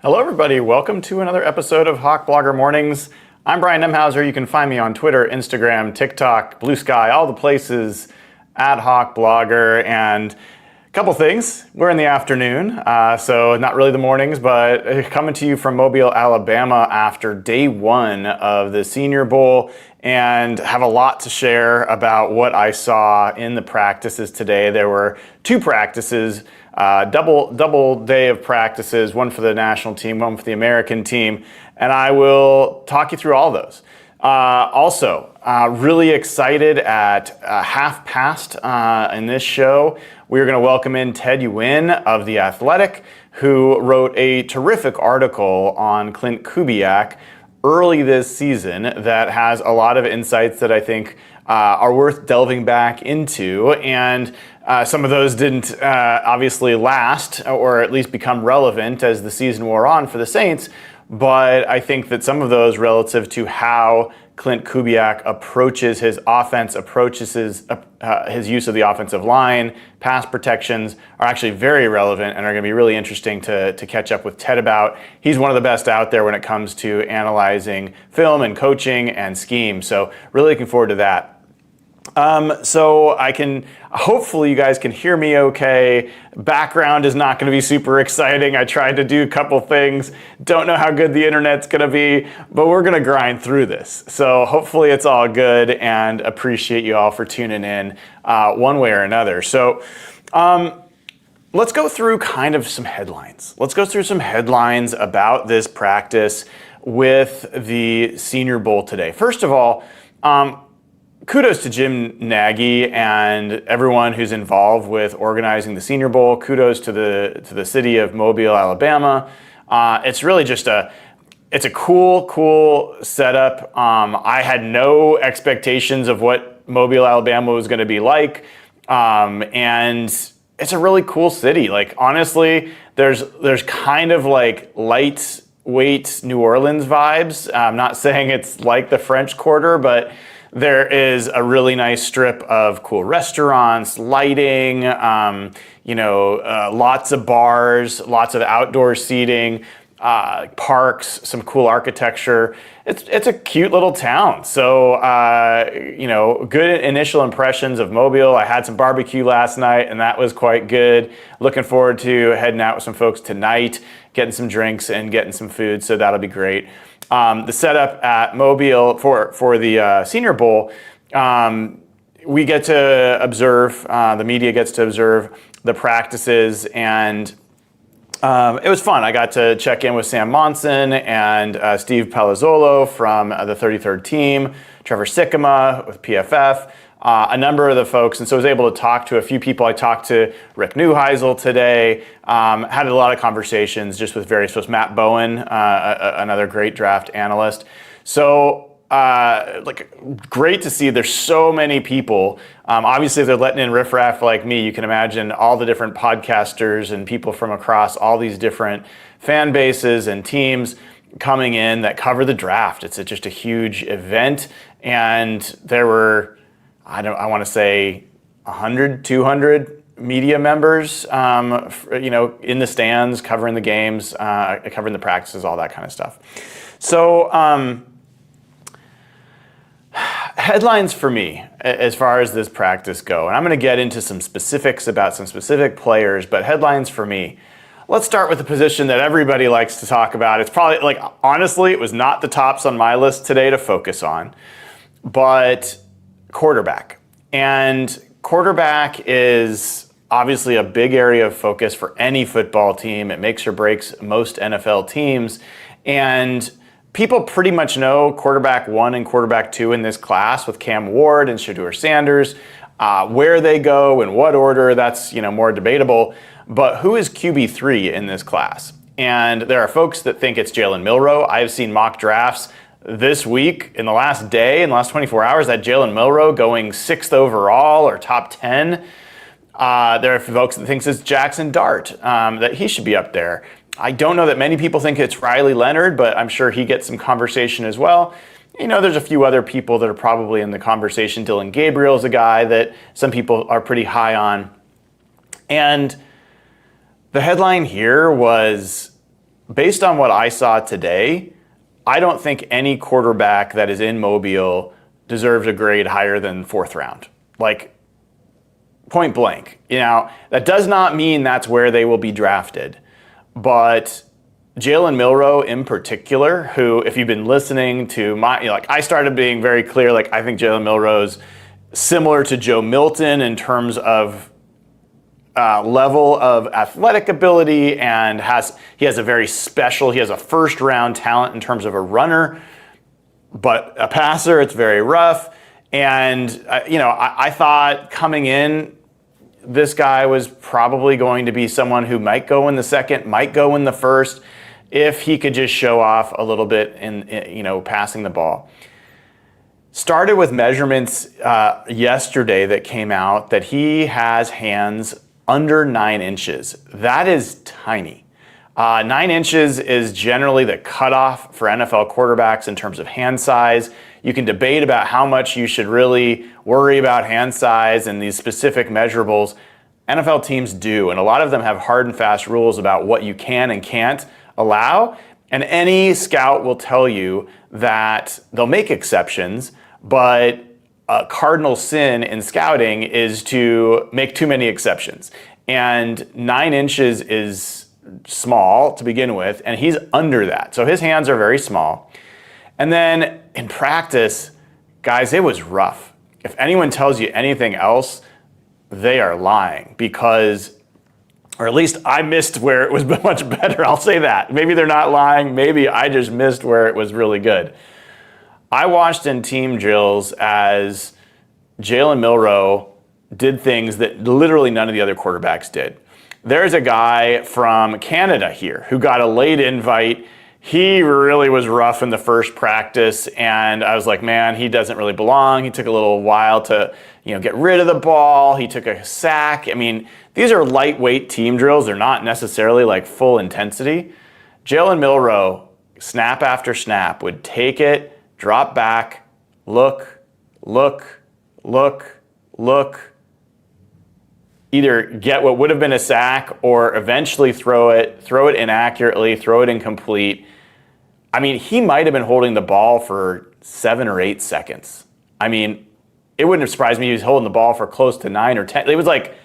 Hello everybody, welcome to another episode of Hawk Blogger Mornings. I'm Brian Nemhauser. You can find me on Twitter, Instagram, TikTok, Blue Sky, all the places at Hawk Blogger. And a couple things, we're in the afternoon, so not really the mornings, but coming to you from Mobile, Alabama after day one of the Senior Bowl, and have a lot to share about what I saw in the practices today. There were two practices, double day of practices, one for the national team, one for the American team, and I will talk you through all those. Also, really excited at half past in this show, we're going to welcome in Ted Nguyen of The Athletic, who wrote a terrific article on Klint Kubiak early this season that has a lot of insights that I think are worth delving back into, and some of those didn't obviously last or at least become relevant as the season wore on for the Saints, but I think that some of those relative to how Klint Kubiak approaches his offense, approaches his use of the offensive line, pass protections are actually very relevant and are going to be really interesting to catch up with Ted about. He's one of the best out there when it comes to analyzing film and coaching and scheme, so really looking forward to that. So hopefully you guys can hear me okay. Background is not going to be super exciting. I tried to do a couple things. Don't know how good the internet's going to be, but we're going to grind through this. So hopefully it's all good, and appreciate you all for tuning in one way or another. So let's go through kind of some headlines. Let's go through some headlines about this practice with the Senior Bowl today. First of all, kudos to Jim Nagy and everyone who's involved with organizing the Senior Bowl. Kudos to the city of Mobile, Alabama. It's really just it's a cool setup. I had no expectations of what Mobile, Alabama was going to be like, and it's a really cool city. Like, honestly, there's kind of like lightweight New Orleans vibes. I'm not saying it's like the French Quarter, but there is a really nice strip of cool restaurants, lighting, lots of bars, lots of outdoor seating, parks, some cool architecture. It's a cute little town. So, good initial impressions of Mobile. I had some barbecue last night, and that was quite good. Looking forward to heading out with some folks tonight, getting some drinks and getting some food, so that'll be great. The setup at Mobile for the Senior Bowl, we get to observe, the media gets to observe the practices, and it was fun. I got to check in with Sam Monson and Steve Palazzolo from the 33rd team, Trevor Sikkema with PFF, a number of the folks, and so I was able to talk to a few people. I talked to Rick Neuheisel today, had a lot of conversations just with various folks. Matt Bowen, another great draft analyst. So, great to see there's so many people. Obviously, if they're letting in riffraff like me, you can imagine all the different podcasters and people from across all these different fan bases and teams coming in that cover the draft. It's just a huge event, and there were, I want to say 100, 200 media members, in the stands, covering the games, covering the practices, all that kind of stuff. So, headlines for me as far as this practice go, and I'm going to get into some specifics about some specific players, but headlines for me. Let's start with the position that everybody likes to talk about. It's probably, honestly, it was not the tops on my list today to focus on, but quarterback. And quarterback is obviously a big area of focus for any football team. It makes or breaks most NFL teams. And people pretty much know quarterback 1 and quarterback 2 in this class with Cam Ward and Shedeur Sanders. Where they go, in what order, that's more debatable. But who is QB3 in this class? And there are folks that think it's Jalen Milroe. I've seen mock drafts this week, in the last day, in the last 24 hours, that Jalen Milroe going 6th overall or top 10. There are folks that think it's Jackson Dart, that he should be up there. I don't know that many people think it's Riley Leonard, but I'm sure he gets some conversation as well. There's a few other people that are probably in the conversation. Dylan Gabriel's a guy that some people are pretty high on. And the headline here was based on what I saw today, I don't think any quarterback that is in Mobile deserves a grade higher than 4th round. Like, point blank. That does not mean that's where they will be drafted. But Jalen Milroe in particular, who, if you've been listening to I started being very clear, I think Jalen Milroe's similar to Joe Milton in terms of level of athletic ability, and he has a first round talent in terms of a runner, but a passer, it's very rough. And I thought coming in, this guy was probably going to be someone who might go in the 2nd, might go in the 1st, if he could just show off a little bit in passing the ball. Started with measurements yesterday that came out that he has hands under 9 inches. That is tiny. 9 inches is generally the cutoff for NFL quarterbacks in terms of hand size. You can debate about how much you should really worry about hand size and these specific measurables. NFL teams do, and a lot of them have hard and fast rules about what you can and can't allow. And any scout will tell you that they'll make exceptions, but a cardinal sin in scouting is to make too many exceptions. And 9 inches is small to begin with, and he's under that. So his hands are very small. And then in practice, guys, it was rough. If anyone tells you anything else, they are lying, because, or at least I missed where it was much better. I'll say that. Maybe they're not lying. Maybe I just missed where it was really good. I watched in team drills as Jalen Milroe did things that literally none of the other quarterbacks did. There's a guy from Canada here who got a late invite. He really was rough in the first practice, and I was like, man, he doesn't really belong. He took a little while to, get rid of the ball. He took a sack. I mean, these are lightweight team drills. They're not necessarily full intensity. Jalen Milroe, snap after snap, would take it, drop back, look, either get what would have been a sack or eventually throw it inaccurately, throw it incomplete. I mean, he might have been holding the ball for 7 or 8 seconds. I mean, it wouldn't have surprised me he was holding the ball for close to 9 or 10. It was like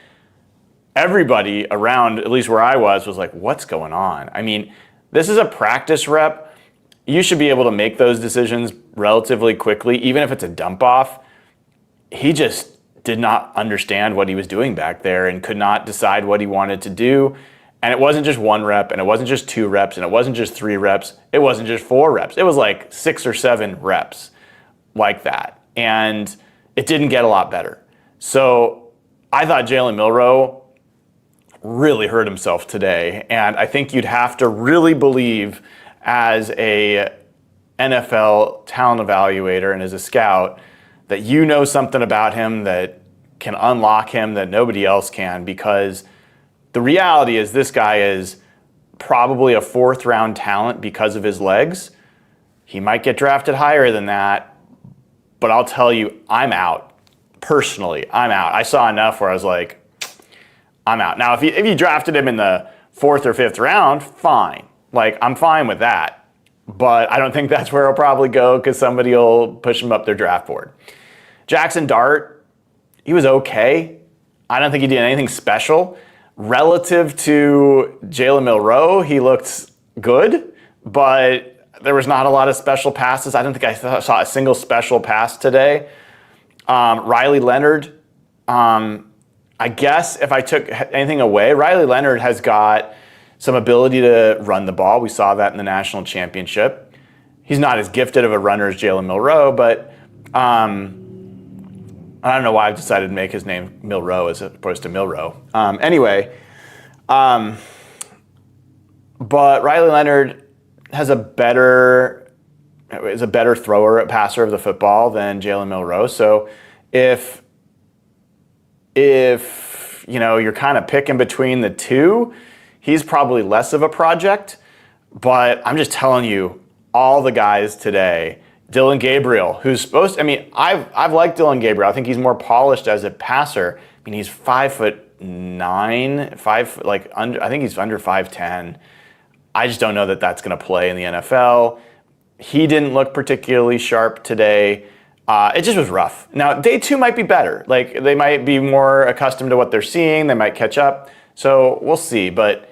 everybody around, at least where I was like, what's going on? I mean, this is a practice rep. You should be able to make those decisions relatively quickly, even if it's a dump off. He just did not understand what he was doing back there and could not decide what he wanted to do. And it wasn't just 1 rep, and it wasn't just 2 reps, and it wasn't just 3 reps. It wasn't just 4 reps. It was like 6 or 7 reps like that. And it didn't get a lot better. So I thought Jalen Milroe really hurt himself today. And I think you'd have to really believe, as a NFL talent evaluator and as a scout, that you know something about him that can unlock him that nobody else can, because the reality is this guy is probably a 4th round talent because of his legs. He might get drafted higher than that, but I'll tell you, I'm out. Personally, I'm out. I saw enough where I was like, I'm out. Now, if you drafted him in the 4th or 5th round, fine. I'm fine with that. But I don't think that's where he'll probably go, because somebody will push him up their draft board. Jackson Dart, he was okay. I don't think he did anything special. Relative to Jalen Milroe, he looked good, but there was not a lot of special passes. I don't think I saw a single special pass today. Riley Leonard, I guess if I took anything away, Riley Leonard has got some ability to run the ball. We saw that in the national championship. He's not as gifted of a runner as Jalen Milroe, but I don't know why I've decided to make his name Milroe as opposed to Milroe. But Riley Leonard is a better thrower, a passer of the football than Jalen Milroe. So if you're kind of picking between the two, he's probably less of a project. But I'm just telling you, all the guys today, Dylan Gabriel, who's supposed to, I've liked Dylan Gabriel. I think he's more polished as a passer. He's 5'9", I think he's under 5'10". I just don't know that that's going to play in the NFL. He didn't look particularly sharp today. It just was rough. Now, day 2 might be better. Like, they might be more accustomed to what they're seeing. They might catch up. So we'll see. But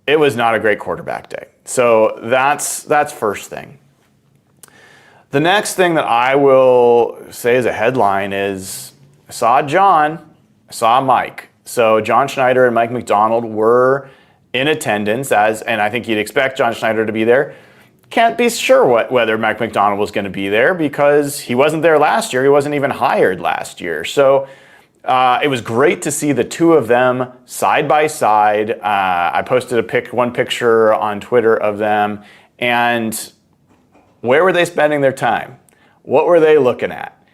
it was not a great quarterback day. So that's first thing. The next thing that I will say as a headline is I saw John, I saw Mike. So John Schneider and Mike Macdonald were in attendance, and I think you'd expect John Schneider to be there. Can't be sure whether Mike Macdonald was going to be there because he wasn't there last year. He wasn't even hired last year. So it was great to see the two of them side by side. I posted one picture on Twitter of them, and where were they spending their time? What were they looking at?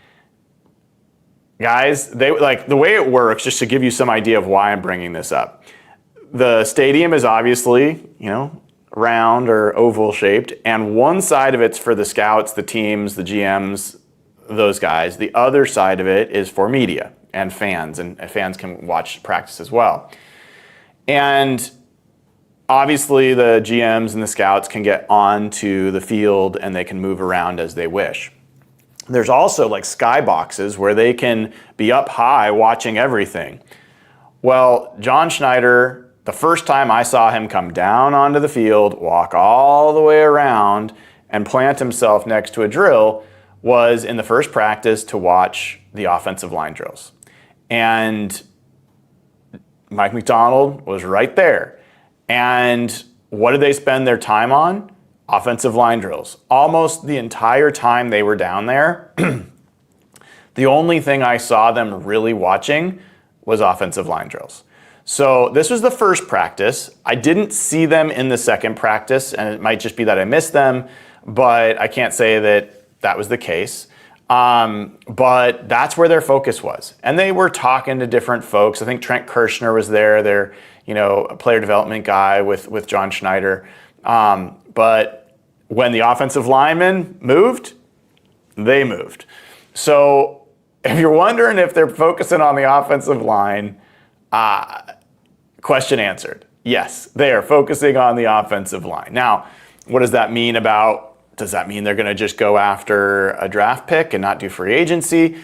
Guys, the way it works, just to give you some idea of why I'm bringing this up. The stadium is obviously, round or oval shaped, and one side of it's for the scouts, the teams, the GMs, those guys. The other side of it is for media and fans can watch practice as well. And obviously the GMs and the scouts can get onto the field and they can move around as they wish. There's also like sky boxes where they can be up high watching everything. Well, John Schneider, the first time I saw him come down onto the field, walk all the way around, and plant himself next to a drill was in the first practice to watch the offensive line drills. And Mike Macdonald was right there. And what did they spend their time on? Offensive line drills. Almost the entire time they were down there, the only thing I saw them really watching was offensive line drills. So this was the first practice. I didn't see them in the second practice, and it might just be that I missed them, but I can't say that was the case. But that's where their focus was. And they were talking to different folks. I think Trent Kirshner was there, their a player development guy with John Schneider. But when the offensive linemen moved, they moved. So if you're wondering if they're focusing on the offensive line, question answered. Yes, they are focusing on the offensive line. Now, what does that mean does that mean they're going to just go after a draft pick and not do free agency?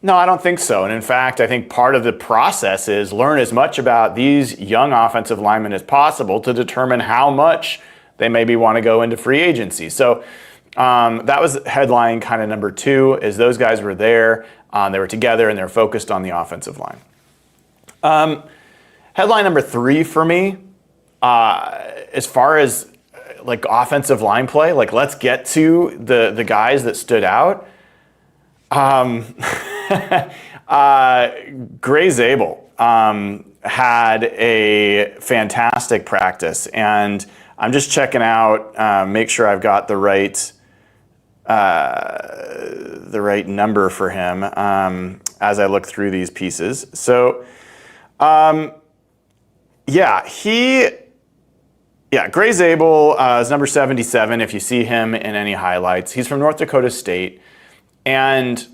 No, I don't think so. And in fact, I think part of the process is learn as much about these young offensive linemen as possible to determine how much they maybe want to go into free agency. So that was headline kind of number 2, is those guys were there, they were together, and they're focused on the offensive line. Headline number 3 for me, as far as like offensive line play, like let's get to the guys that stood out. Gray Zabel had a fantastic practice, and I'm just checking out, make sure I've got the right number for him as I look through these pieces. So, Gray Zabel is number 77 if you see him in any highlights. He's from North Dakota State, and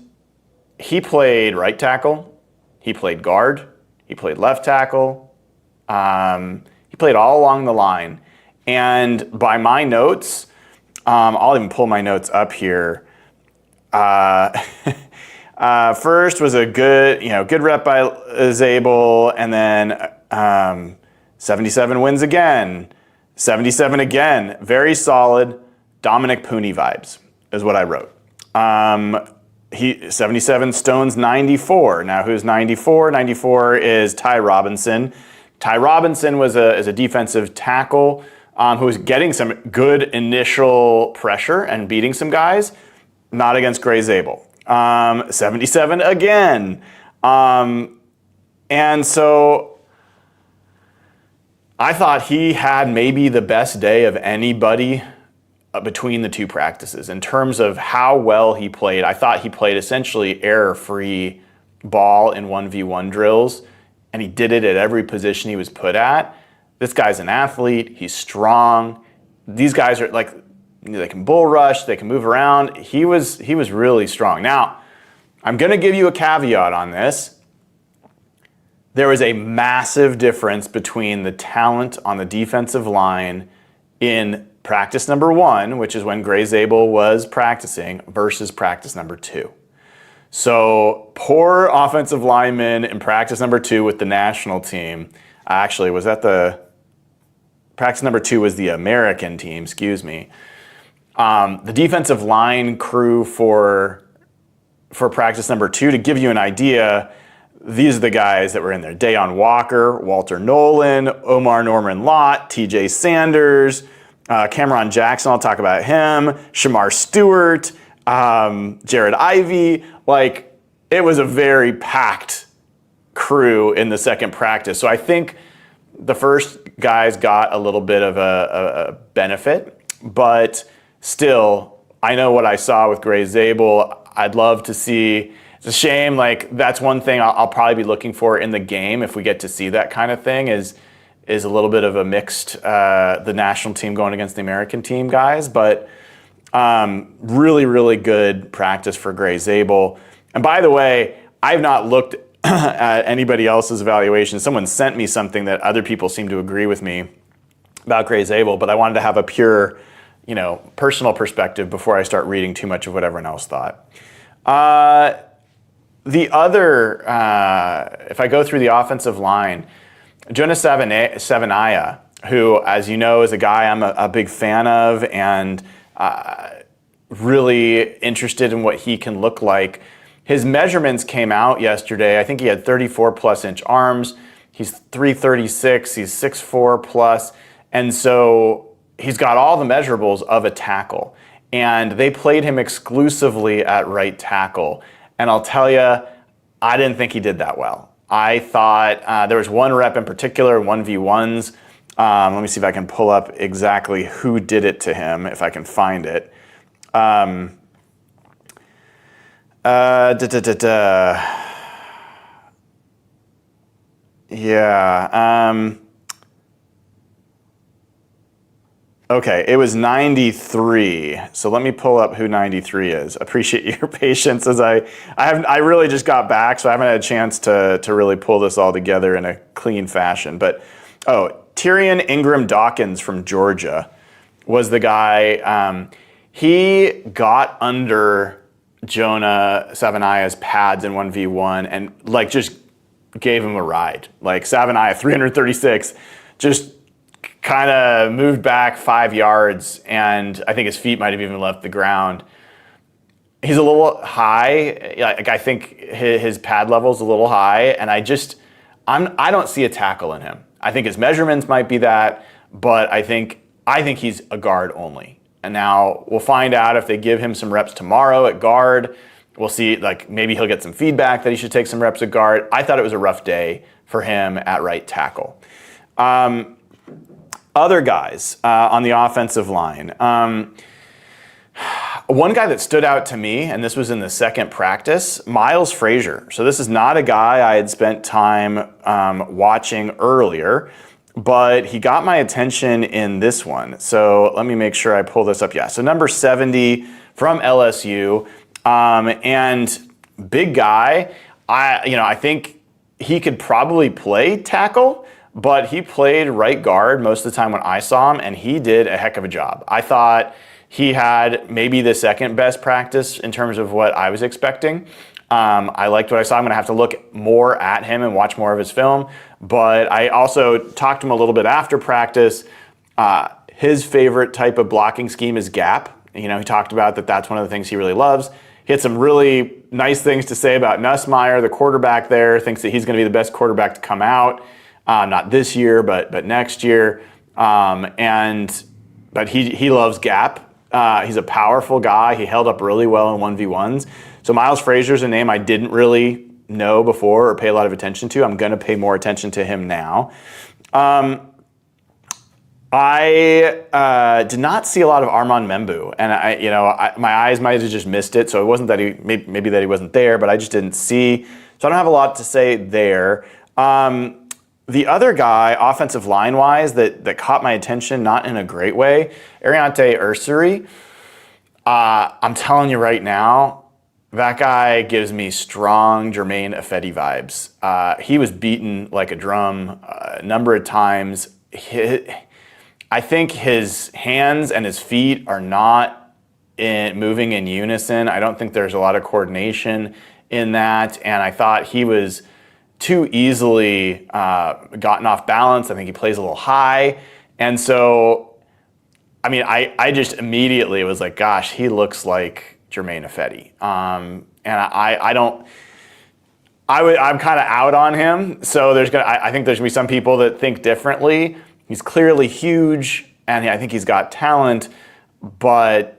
he played right tackle, he played guard, he played left tackle, he played all along the line. And by my notes, I'll even pull my notes up here. First was a good rep by Zabel, and then 77 wins again, 77 again. Very solid Dominic Pooney vibes is what I wrote. 77 stones 94. Now who's 94? 94 is Ty Robinson. Ty Robinson is a defensive tackle who was getting some good initial pressure and beating some guys, not against Gray Zabel. 77 again. And so I thought he had maybe the best day of anybody between the two practices in terms of how well he played. I thought he played essentially error-free ball in 1v1 drills, and he did it at every position he was put at. This guy's an athlete. He's strong. These guys are like, they can bull rush. They can move around. He was really strong. Now, I'm going to give you a caveat on this. There was a massive difference between the talent on the defensive line in practice number 1, which is when Gray Zabel was practicing, versus practice number 2. So poor offensive lineman in practice number 2 with the national team. Actually, was that the practice number 2 was the American team, excuse me. The defensive line crew for practice number 2, to give you an idea, these are the guys that were in there. Dayon Walker, Walter Nolan, Omarr Noran-Lott, TJ Sanders, Cameron Jackson, I'll talk about him, Shamar Stewart, Jared Ivey. Like, it was a very packed crew in the second practice. So I think the first guys got a little bit of a benefit, but still, I know what I saw with Gray Zabel. I'd love to see. It's a shame. Like, that's one thing I'll probably be looking for in the game if we get to see that kind of thing. Is a little bit of a mixed the national team going against the American team guys, but really, really good practice for Gray Zabel. And by the way, I've not looked at anybody else's evaluation. Someone sent me something that other people seem to agree with me about Gray Zabel, but I wanted to have a pure, personal perspective before I start reading too much of what everyone else thought. The other, if I go through the offensive line, Jonas Savaiinaea, who, as you know, is a guy I'm a big fan of and really interested in what he can look like. His measurements came out yesterday. I think he had 34+ inch arms. He's 336, he's 6'4+, and so he's got all the measurables of a tackle. And they played him exclusively at right tackle. And I'll tell you, I didn't think he did that well. I thought there was one rep in particular, 1v1s. Let me see if I can pull up exactly who did it to him, if I can find it. Okay, it was 93. So let me pull up who 93 is. Appreciate your patience as I really just got back, so I haven't had a chance to really pull this all together in a clean fashion. But Tyrion Ingram Dawkins from Georgia was the guy. He got under Jonah Savaiinaea's pads in 1v1 and just gave him a ride. Like, Savaiinaea, 336, just kind of moved back 5 yards, and I think his feet might have even left the ground. He's a little high. Like, I think his pad level is a little high, and I don't see a tackle in him. I think his measurements might be that, but I think he's a guard only. And now we'll find out if they give him some reps tomorrow at guard. We'll see, maybe he'll get some feedback that he should take some reps at guard. I thought it was a rough day for him at right tackle. Other guys on the offensive line. One guy that stood out to me, and this was in the second practice, Miles Frazier. So this is not a guy I had spent time watching earlier, but he got my attention in this one. So let me make sure I pull this up. Yeah, so number 70 from LSU, and big guy. I think he could probably play tackle, but he played right guard most of the time when I saw him, and he did a heck of a job. I thought he had maybe the second best practice in terms of what I was expecting. I liked what I saw. I'm going to have to look more at him and watch more of his film. But I also talked to him a little bit after practice. His favorite type of blocking scheme is gap. He talked about that's one of the things he really loves. He had some really nice things to say about Nussmeier, the quarterback there, thinks that he's going to be the best quarterback to come out. Not this year, but next year. But he loves gap. He's a powerful guy. He held up really well in 1v1s. So Miles Frazier's a name I didn't really know before or pay a lot of attention to. I'm going to pay more attention to him now. I did not see a lot of Armand Membou, and my eyes might have just missed it. So it wasn't that maybe that he wasn't there, but I just didn't see. So I don't have a lot to say there. The other guy, offensive line-wise, that caught my attention, not in a great way, Ariante Ursary. I'm telling you right now, that guy gives me strong Jermaine Ifedi vibes. He was beaten like a drum a number of times. I think his hands and his feet are not moving in unison. I don't think there's a lot of coordination in that, and I thought he was too easily gotten off balance. I think he plays a little high, and so, I mean, I just immediately was like, gosh, he looks like Germain Ifedi, and I'm kind of out on him. So I think there's gonna be some people that think differently. He's clearly huge, and I think he's got talent, but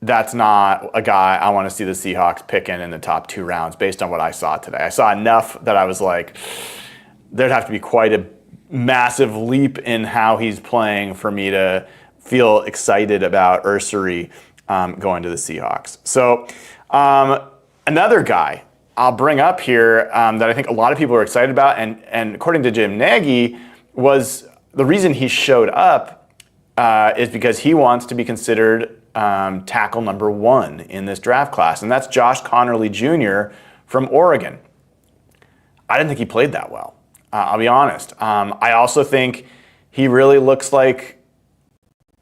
that's not a guy I want to see the Seahawks picking in the top 2 rounds based on what I saw today. I saw enough that I was like, there'd have to be quite a massive leap in how he's playing for me to feel excited about Ursary going to the Seahawks. So another guy I'll bring up here that I think a lot of people are excited about, and according to Jim Nagy, was the reason he showed up is because he wants to be considered tackle number 1 in this draft class, and that's Josh Connerly Jr. from Oregon. I didn't think he played that well. I'll be honest. I also think he really looks like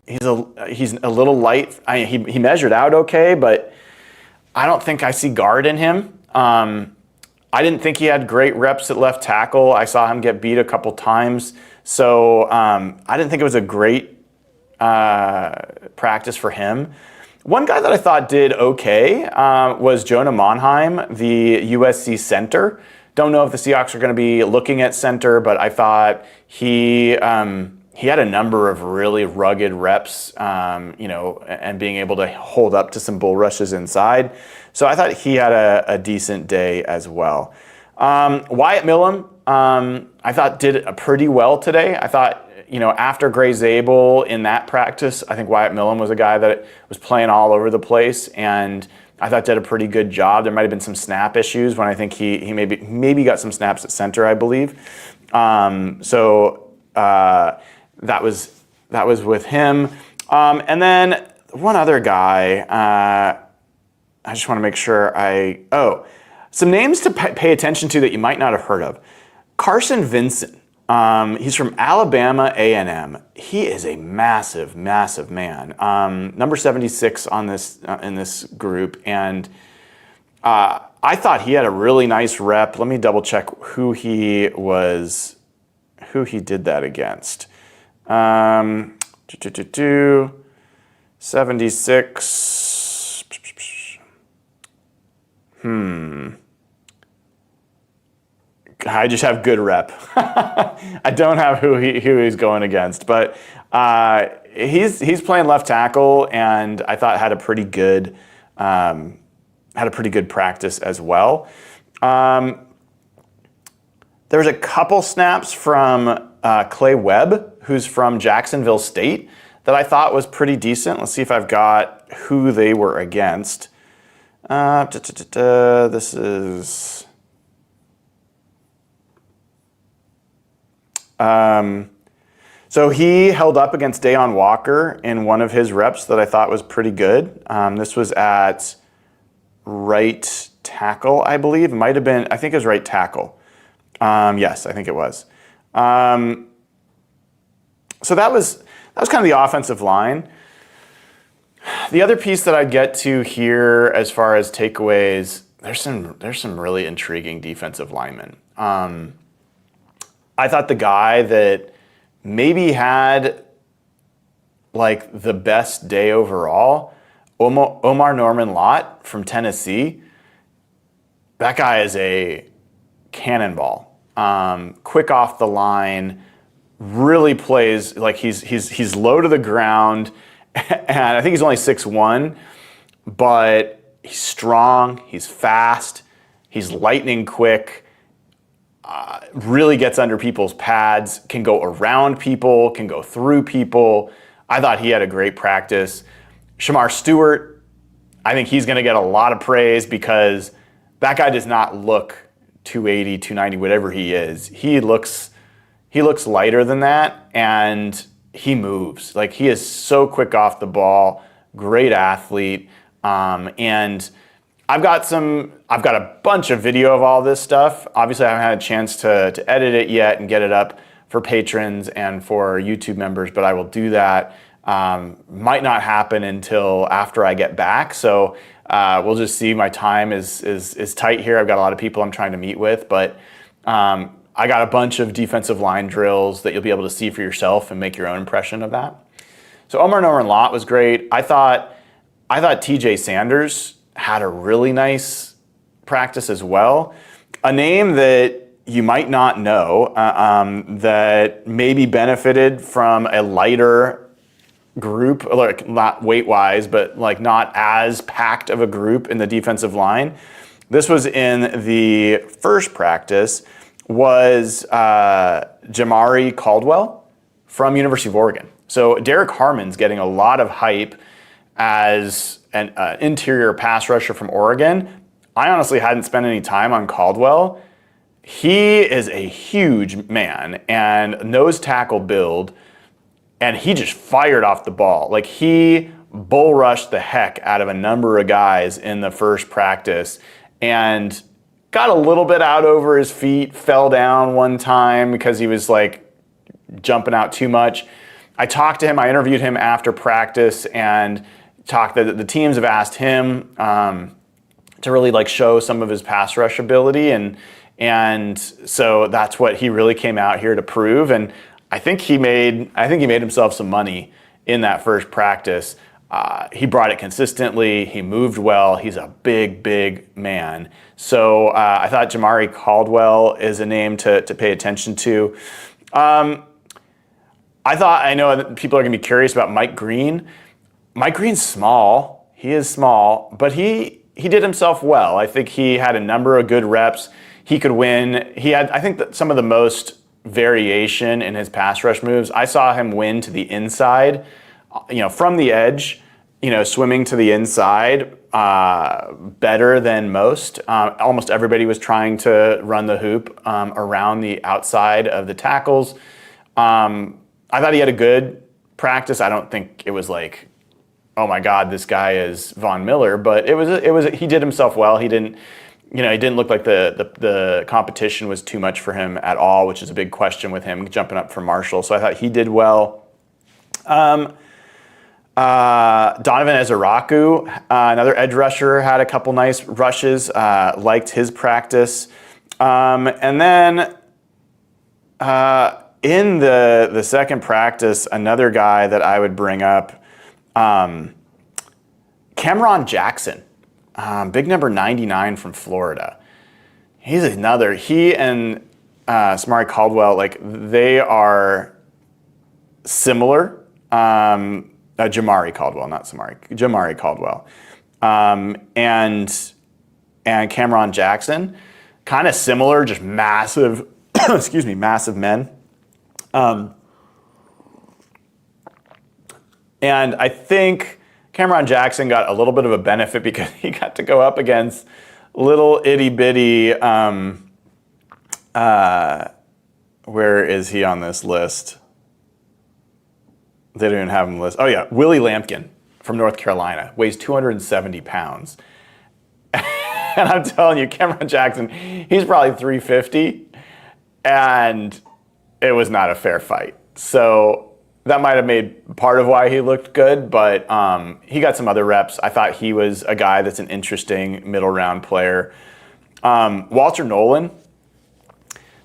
he's a little light. He measured out okay, but I don't think I see guard in him. I didn't think he had great reps at left tackle. I saw him get beat a couple times, so I didn't think it was a great practice for him. One guy that I thought did okay was Jonah Monheim, the USC center. Don't know if the Seahawks are going to be looking at center, but I thought he had a number of really rugged reps, and being able to hold up to some bull rushes inside. So I thought he had a decent day as well. Wyatt Millam, I thought did pretty well today. I thought, after Gray Zabel in that practice, I think Wyatt Millam was a guy that was playing all over the place, and I thought did a pretty good job. There might have been some snap issues when I think he maybe got some snaps at center, I believe. That was with him. And then one other guy, I just want to make sure some names to pay attention to that you might not have heard of. Carson Vincent. He's from Alabama A&M. He is a massive, massive man. Number 76 on this in this group, and I thought he had a really nice rep. Let me double check who he did that against. 76. I just have good rep. I don't have who he's going against, but he's playing left tackle, and I thought had a pretty good practice as well. There was a couple snaps from Clay Webb, who's from Jacksonville State, that I thought was pretty decent. Let's see if I've got who they were against. This is. So he held up against Dayon Walker in one of his reps that I thought was pretty good. This was at right tackle, I believe. It might have been, I think it was right tackle. Yes, I think it was. So that was kind of the offensive line. The other piece that I'd get to here as far as takeaways, there's some really intriguing defensive linemen. I thought the guy that maybe had like the best day overall, Omarr Noran-Lott from Tennessee. That guy is a cannonball. Quick off the line, really plays like he's low to the ground, and I think he's only 6'1", but he's strong, he's fast, he's lightning quick. Really gets under people's pads, can go around people, can go through people. I thought he had a great practice. Shamar Stewart, I think he's going to get a lot of praise because that guy does not look 280, 290, whatever he is. He looks lighter than that, and he moves. Like, he is so quick off the ball, great athlete, and I've got a bunch of video of all this stuff. Obviously, I haven't had a chance to edit it yet and get it up for patrons and for YouTube members, but I will do that. Might not happen until after I get back. So we'll just see. My time is tight here. I've got a lot of people I'm trying to meet with, but I got a bunch of defensive line drills that you'll be able to see for yourself and make your own impression of that. So Omarr Noran-Lott was great. I thought TJ Sanders had a really nice practice as well. A name that you might not know that maybe benefited from a lighter group, like not weight-wise, but like not as packed of a group in the defensive line. This was in the first practice, was Jamari Caldwell from University of Oregon. So Derek Harmon's getting a lot of hype as an interior pass rusher from Oregon. I honestly hadn't spent any time on Caldwell. He is a huge man and nose tackle build, and he just fired off the ball. Like, he bull rushed the heck out of a number of guys in the first practice and got a little bit out over his feet, fell down one time because he was like jumping out too much. I talked to him, I interviewed him after practice and talked that the teams have asked him to really like show some of his pass rush ability, and so that's what he really came out here to prove. And I think he made himself some money in that first practice. He brought it consistently. He moved well. He's a big man. So I thought Jamari Caldwell is a name to pay attention to. I know that people are going to be curious about Mike Green. Mike Green's small. He is small, but he did himself well. I think he had a number of good reps. He could win. He had, I think, that some of the most variation in his pass rush moves. I saw him win to the inside, from the edge, swimming to the inside better than most. Almost everybody was trying to run the hoop around the outside of the tackles. I thought he had a good practice. I don't think it was like, oh my God, this guy is Von Miller, but he did himself well. He didn't look like the competition was too much for him at all, which is a big question with him jumping up for Marshall. So I thought he did well. Donovan Ezeraku, another edge rusher, had a couple nice rushes. Liked his practice. And then in the second practice, another guy that I would bring up, Cameron Jackson, big number 99 from Florida. He and Samari Caldwell, like, they are similar. Jamari Caldwell, not Samari. Jamari Caldwell. And Cameron Jackson, kind of similar, just massive, massive men. And I think Cameron Jackson got a little bit of a benefit because he got to go up against little itty bitty, where is he on this list? They don't even have him listed. Oh yeah, Willie Lampkin from North Carolina, weighs 270 pounds. And I'm telling you, Cameron Jackson, he's probably 350, and it was not a fair fight. So that might have made part of why he looked good, but he got some other reps. I thought he was a guy that's an interesting middle round player. Walter Nolan,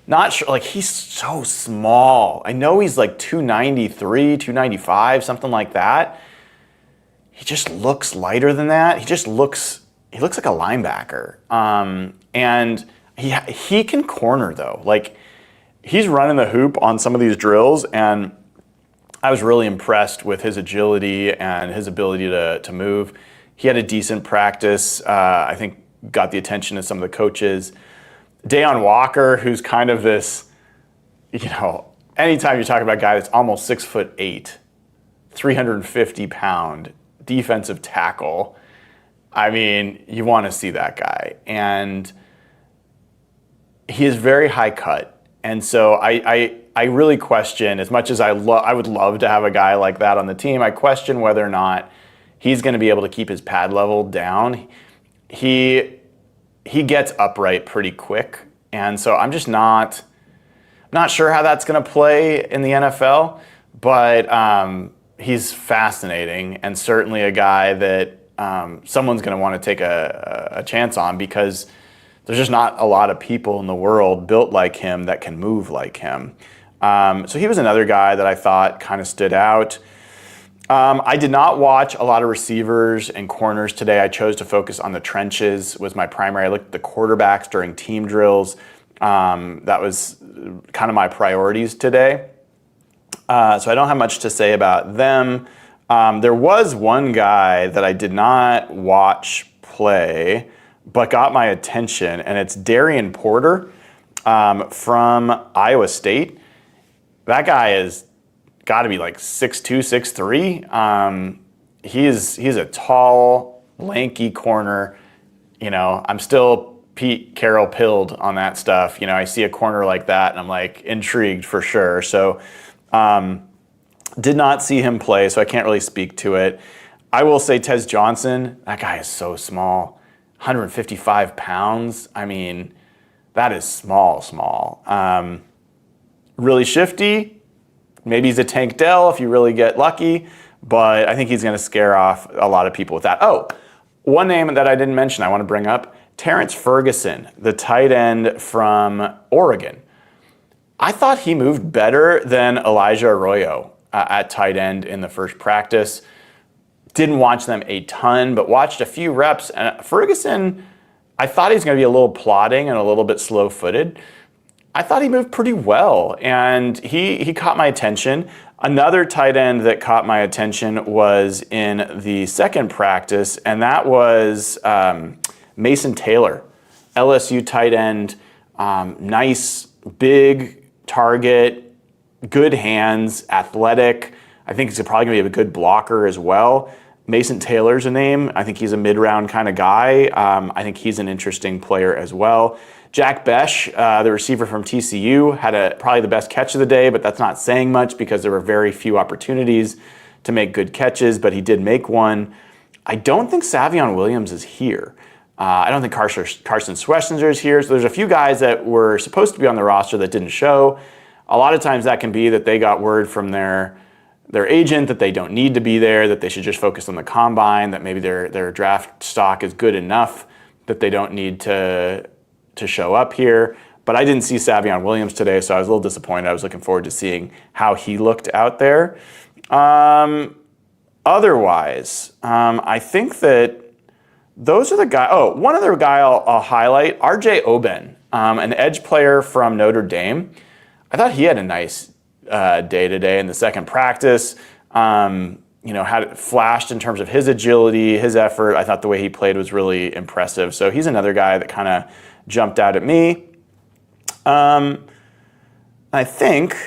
not sure, like, he's so small. I know he's like 293, 295, something like that. He just looks lighter than that. He looks like a linebacker. And he can corner though. Like, he's running the hoop on some of these drills, and I was really impressed with his agility and his ability to move. He had a decent practice. I think got the attention of some of the coaches. Dayon Walker, who's kind of this, anytime you talk about a guy that's almost 6'8", 350-pound defensive tackle, I mean, you want to see that guy. And he is very high cut. And so I really question, as much as I would love to have a guy like that on the team, I question whether or not he's going to be able to keep his pad level down. He gets upright pretty quick, and so I'm Not sure how that's going to play in the NFL, but he's fascinating and certainly a guy that someone's going to want to take a chance on because there's just not a lot of people in the world built like him that can move like him. So he was another guy that I thought kind of stood out. I did not watch a lot of receivers and corners today. I chose to focus on the trenches was my primary. I looked at the quarterbacks during team drills. That was kind of my priorities today. So I don't have much to say about them. There was one guy that I did not watch play, but got my attention, and it's Darian Porter from Iowa State. That guy is got to be like 6'2", 6'3". He's a tall, lanky corner. You know, I'm still Pete Carroll pilled on that stuff. You know, I see a corner like that, and I'm like intrigued for sure. So, did not see him play, so I can't really speak to it. I will say Tez Johnson, that guy is so small, 155 pounds. I mean, that is small. Really shifty. Maybe he's a Tank Dell if you really get lucky, but I think he's going to scare off a lot of people with that. Oh, one name that I didn't mention I want to bring up, Terrence Ferguson, the tight end from Oregon. I thought he moved better than Elijah Arroyo at tight end in the first practice. Didn't watch them a ton, but watched a few reps. And Ferguson, I thought he was going to be a little plodding and a little bit slow-footed. I thought he moved pretty well, and he caught my attention. Another tight end that caught my attention was in the second practice, and that was Mason Taylor, LSU tight end. Nice, big target, good hands, athletic. I think he's probably going to be a good blocker as well. Mason Taylor's a name. I think he's a mid-round kind of guy. I think he's an interesting player as well. Jack Besh, the receiver from TCU, had probably the best catch of the day, but that's not saying much because there were very few opportunities to make good catches, but he did make one. I don't think Savion Williams is here. I don't think Carson Schwestender is here. So there's a few guys that were supposed to be on the roster that didn't show. A lot of times that can be that they got word from their agent that they don't need to be there, that they should just focus on the combine, that maybe their draft stock is good enough that they don't need to show up here. But I didn't see Savion Williams today, so I was a little disappointed. I was looking forward to seeing how he looked out there. Otherwise, I think that those are the guys. Oh, one other guy I'll highlight, R.J. Oben, an edge player from Notre Dame. I thought he had a nice day today in the second practice. Had it flashed in terms of his agility, his effort. I thought the way he played was really impressive. So he's another guy that kind of jumped out at me. I think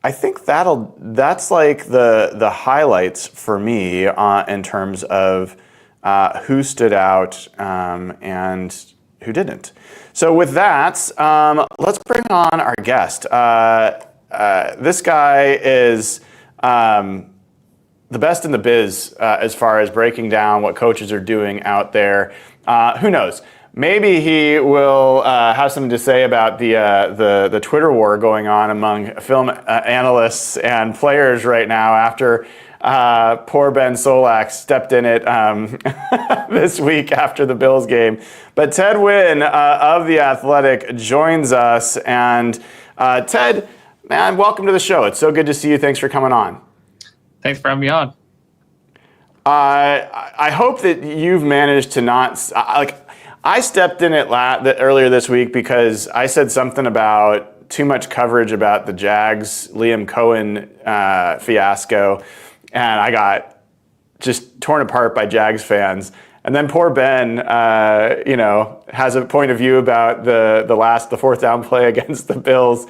that's like the highlights for me in terms of who stood out and who didn't. So with that, let's bring on our guest. This guy is the best in the biz as far as breaking down what coaches are doing out there. Who knows? Maybe he will have something to say about the Twitter war going on among film analysts and players right now after poor Ben Solak stepped in it this week after the Bills game. But Ted Nguyen of The Athletic joins us. And Ted, man, welcome to the show. It's so good to see you. Thanks for coming on. Thanks for having me on. I hope that you've managed to not I stepped in it earlier this week because I said something about too much coverage about the Jags Liam Cohen fiasco, and I got just torn apart by Jags fans. And then poor Ben, has a point of view about the fourth down play against the Bills,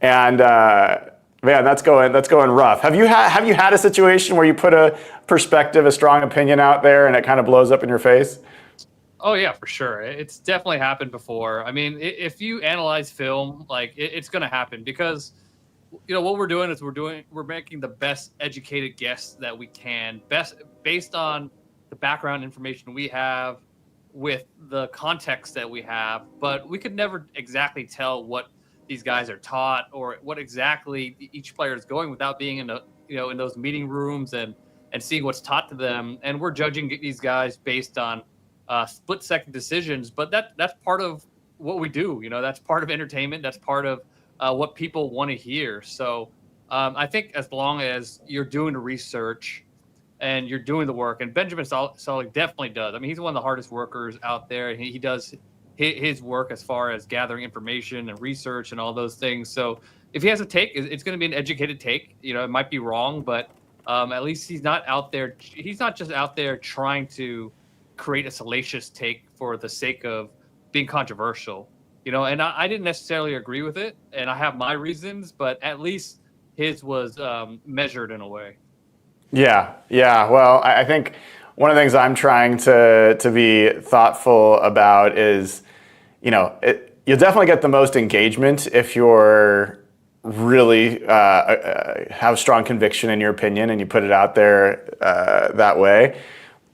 and man, that's going rough. Have you had a situation where you put a perspective, a strong opinion out there, and it kind of blows up in your face? Oh yeah, for sure. It's definitely happened before. I mean, if you analyze film, it's going to happen because, what we're doing is we're making the best educated guess that we can, based on the background information we have, with the context that we have. But we could never exactly tell what these guys are taught or what exactly each player is going without being in in those meeting rooms and seeing what's taught to them. And we're judging these guys based on split second decisions, but that's part of what we do. That's part of entertainment. That's part of what people want to hear. So I think as long as you're doing the research and you're doing the work, and Benjamin Solly definitely does. I mean, he's one of the hardest workers out there. He does his work as far as gathering information and research and all those things. So if he has a take, it's going to be an educated take. It might be wrong, but at least he's not out there. He's not just out there trying to create a salacious take for the sake of being controversial. And I didn't necessarily agree with it, and I have my reasons, but at least his was measured in a way. Yeah. Well, I think one of the things I'm trying to be thoughtful about is, you'll definitely get the most engagement if you're really have strong conviction in your opinion and you put it out there that way.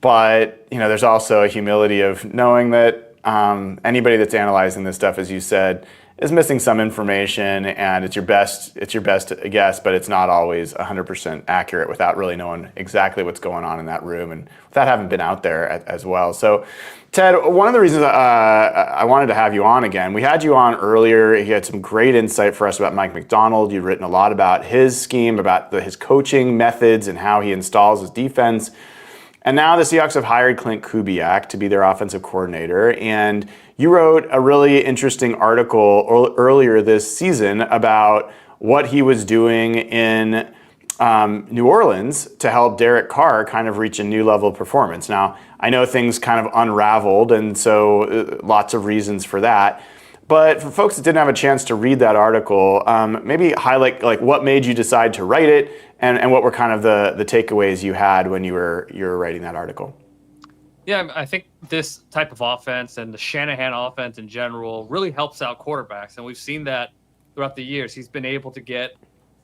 But there's also a humility of knowing that anybody that's analyzing this stuff, as you said, is missing some information, and it's your best guess, but it's not always 100% accurate without really knowing exactly what's going on in that room and without having been out there as well. So, Ted, one of the reasons I wanted to have you on again, we had you on earlier. You had some great insight for us about Mike Macdonald. You've written a lot about his scheme, about his coaching methods and how he installs his defense. And now the Seahawks have hired Klint Kubiak to be their offensive coordinator. And you wrote a really interesting article earlier this season about what he was doing in New Orleans to help Derek Carr kind of reach a new level of performance. Now, I know things kind of unraveled, and so lots of reasons for that. But for folks that didn't have a chance to read that article, maybe highlight what made you decide to write it, and what were kind of the takeaways you had when you were writing that article. Yeah, I think this type of offense and the Shanahan offense in general really helps out quarterbacks, and we've seen that throughout the years. He's been able to get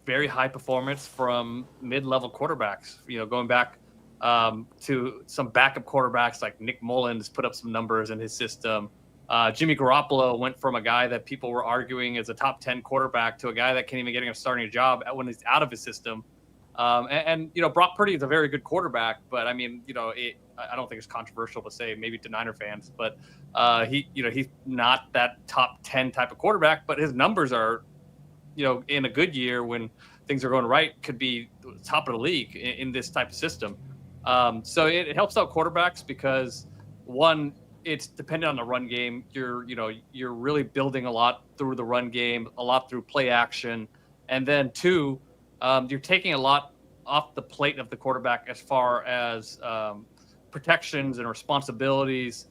very high performance from mid-level quarterbacks. Going back to some backup quarterbacks like Nick Mullins put up some numbers in his system. Jimmy Garoppolo went from a guy that people were arguing as a top 10 quarterback to a guy that can't even get a starting job when he's out of his system. And Brock Purdy is a very good quarterback, but I mean, I don't think it's controversial to say, maybe to Niner fans, but he's not that top 10 type of quarterback, but his numbers are, in a good year when things are going right, could be top of the league in this type of system. So it helps out quarterbacks because, one, it's dependent on the run game. You're really building a lot through the run game, a lot through play action, and then two, you're taking a lot off the plate of the quarterback as far as protections and responsibilities.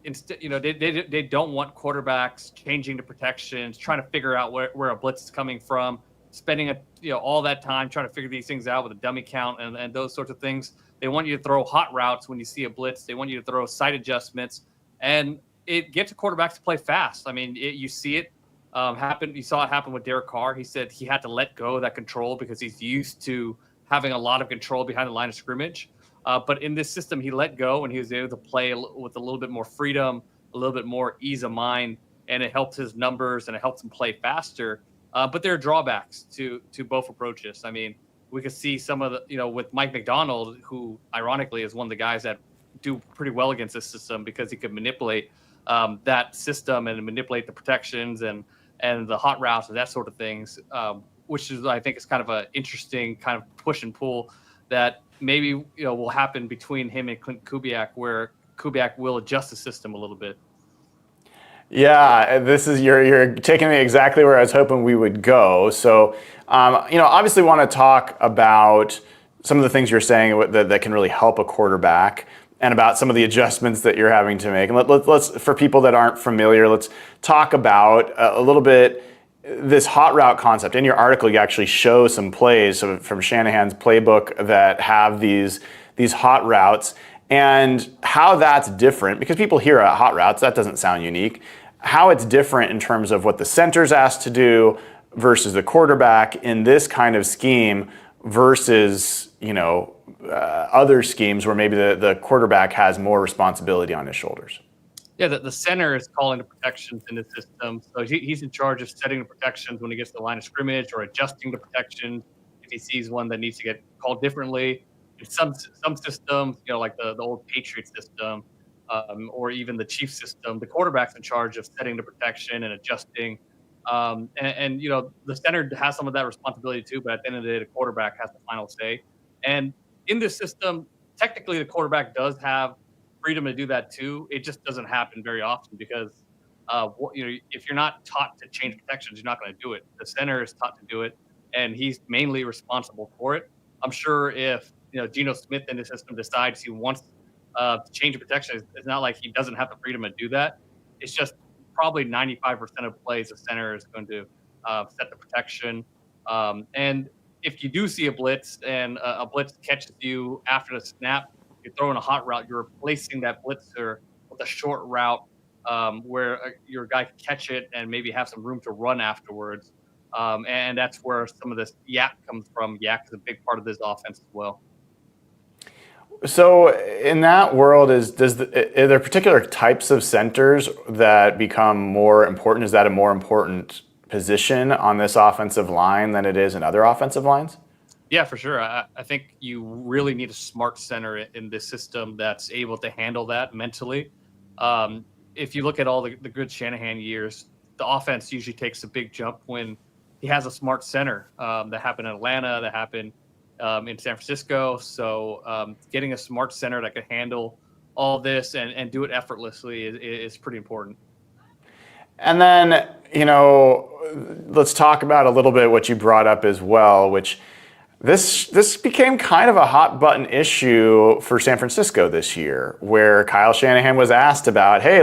Instead, they don't want quarterbacks changing the protections, trying to figure out where a blitz is coming from, spending all that time trying to figure these things out with a dummy count and those sorts of things. They want you to throw hot routes when you see a blitz. They want you to throw sight adjustments, and it gets the quarterbacks to play fast. I mean, you see it happen. You saw it happen with Derek Carr. He said he had to let go of that control because he's used to having a lot of control behind the line of scrimmage. But in this system, he let go and he was able to play with a little bit more freedom, a little bit more ease of mind, and it helped his numbers and it helps him play faster. But there are drawbacks to both approaches. I mean, we could see some of the, with Mike Macdonald, who ironically is one of the guys that do pretty well against this system because he could manipulate that system and manipulate the protections and the hot routes and that sort of things, which is, I think, is kind of an interesting kind of push and pull that maybe will happen between him and Klint Kubiak, where Kubiak will adjust the system a little bit. Yeah, this is you're taking me exactly where I was hoping we would go. So, obviously want to talk about some of the things you're saying that can really help a quarterback, and about some of the adjustments that you're having to make. And let's for people that aren't familiar, let's talk about a little bit this hot route concept. In your article, you actually show some plays from Shanahan's playbook that have these hot routes, and how that's different, because people hear hot routes, that doesn't sound unique. How it's different in terms of what the center's asked to do versus the quarterback in this kind of scheme versus other schemes where maybe the quarterback has more responsibility on his shoulders. Yeah, the center is calling the protections in the system. So he's in charge of setting the protections when he gets to the line of scrimmage or adjusting the protections if he sees one that needs to get called differently. In some systems, like the old Patriot system, or even the Chief system, the quarterback's in charge of setting the protection and adjusting. And the center has some of that responsibility too, but at the end of the day, the quarterback has the final say. And in this system, technically the quarterback does have freedom to do that too. It just doesn't happen very often because if you're not taught to change protections, you're not going to do it. The center is taught to do it, and he's mainly responsible for it. I'm sure if Geno Smith in the system decides he wants to change a protection, it's not like he doesn't have the freedom to do that. It's just probably 95% of plays the center is going to set the protection. And if you do see a blitz and a blitz catches you after the snap, you're throwing a hot route, you're replacing that blitzer with a short route where your guy can catch it and maybe have some room to run afterwards. And that's where some of this yak comes from. Yak is a big part of this offense as well. So in that world, are there particular types of centers that become more important? Is that a more important position on this offensive line than it is in other offensive lines? Yeah, for sure. I think you really need a smart center in this system that's able to handle that mentally. If you look at all the good Shanahan years, the offense usually takes a big jump when he has a smart center. That happened in Atlanta, that happened in San Francisco. So getting a smart center that can handle all this and do it effortlessly is pretty important. And then, let's talk about a little bit what you brought up as well, which this became kind of a hot button issue for San Francisco this year, where Kyle Shanahan was asked about, hey,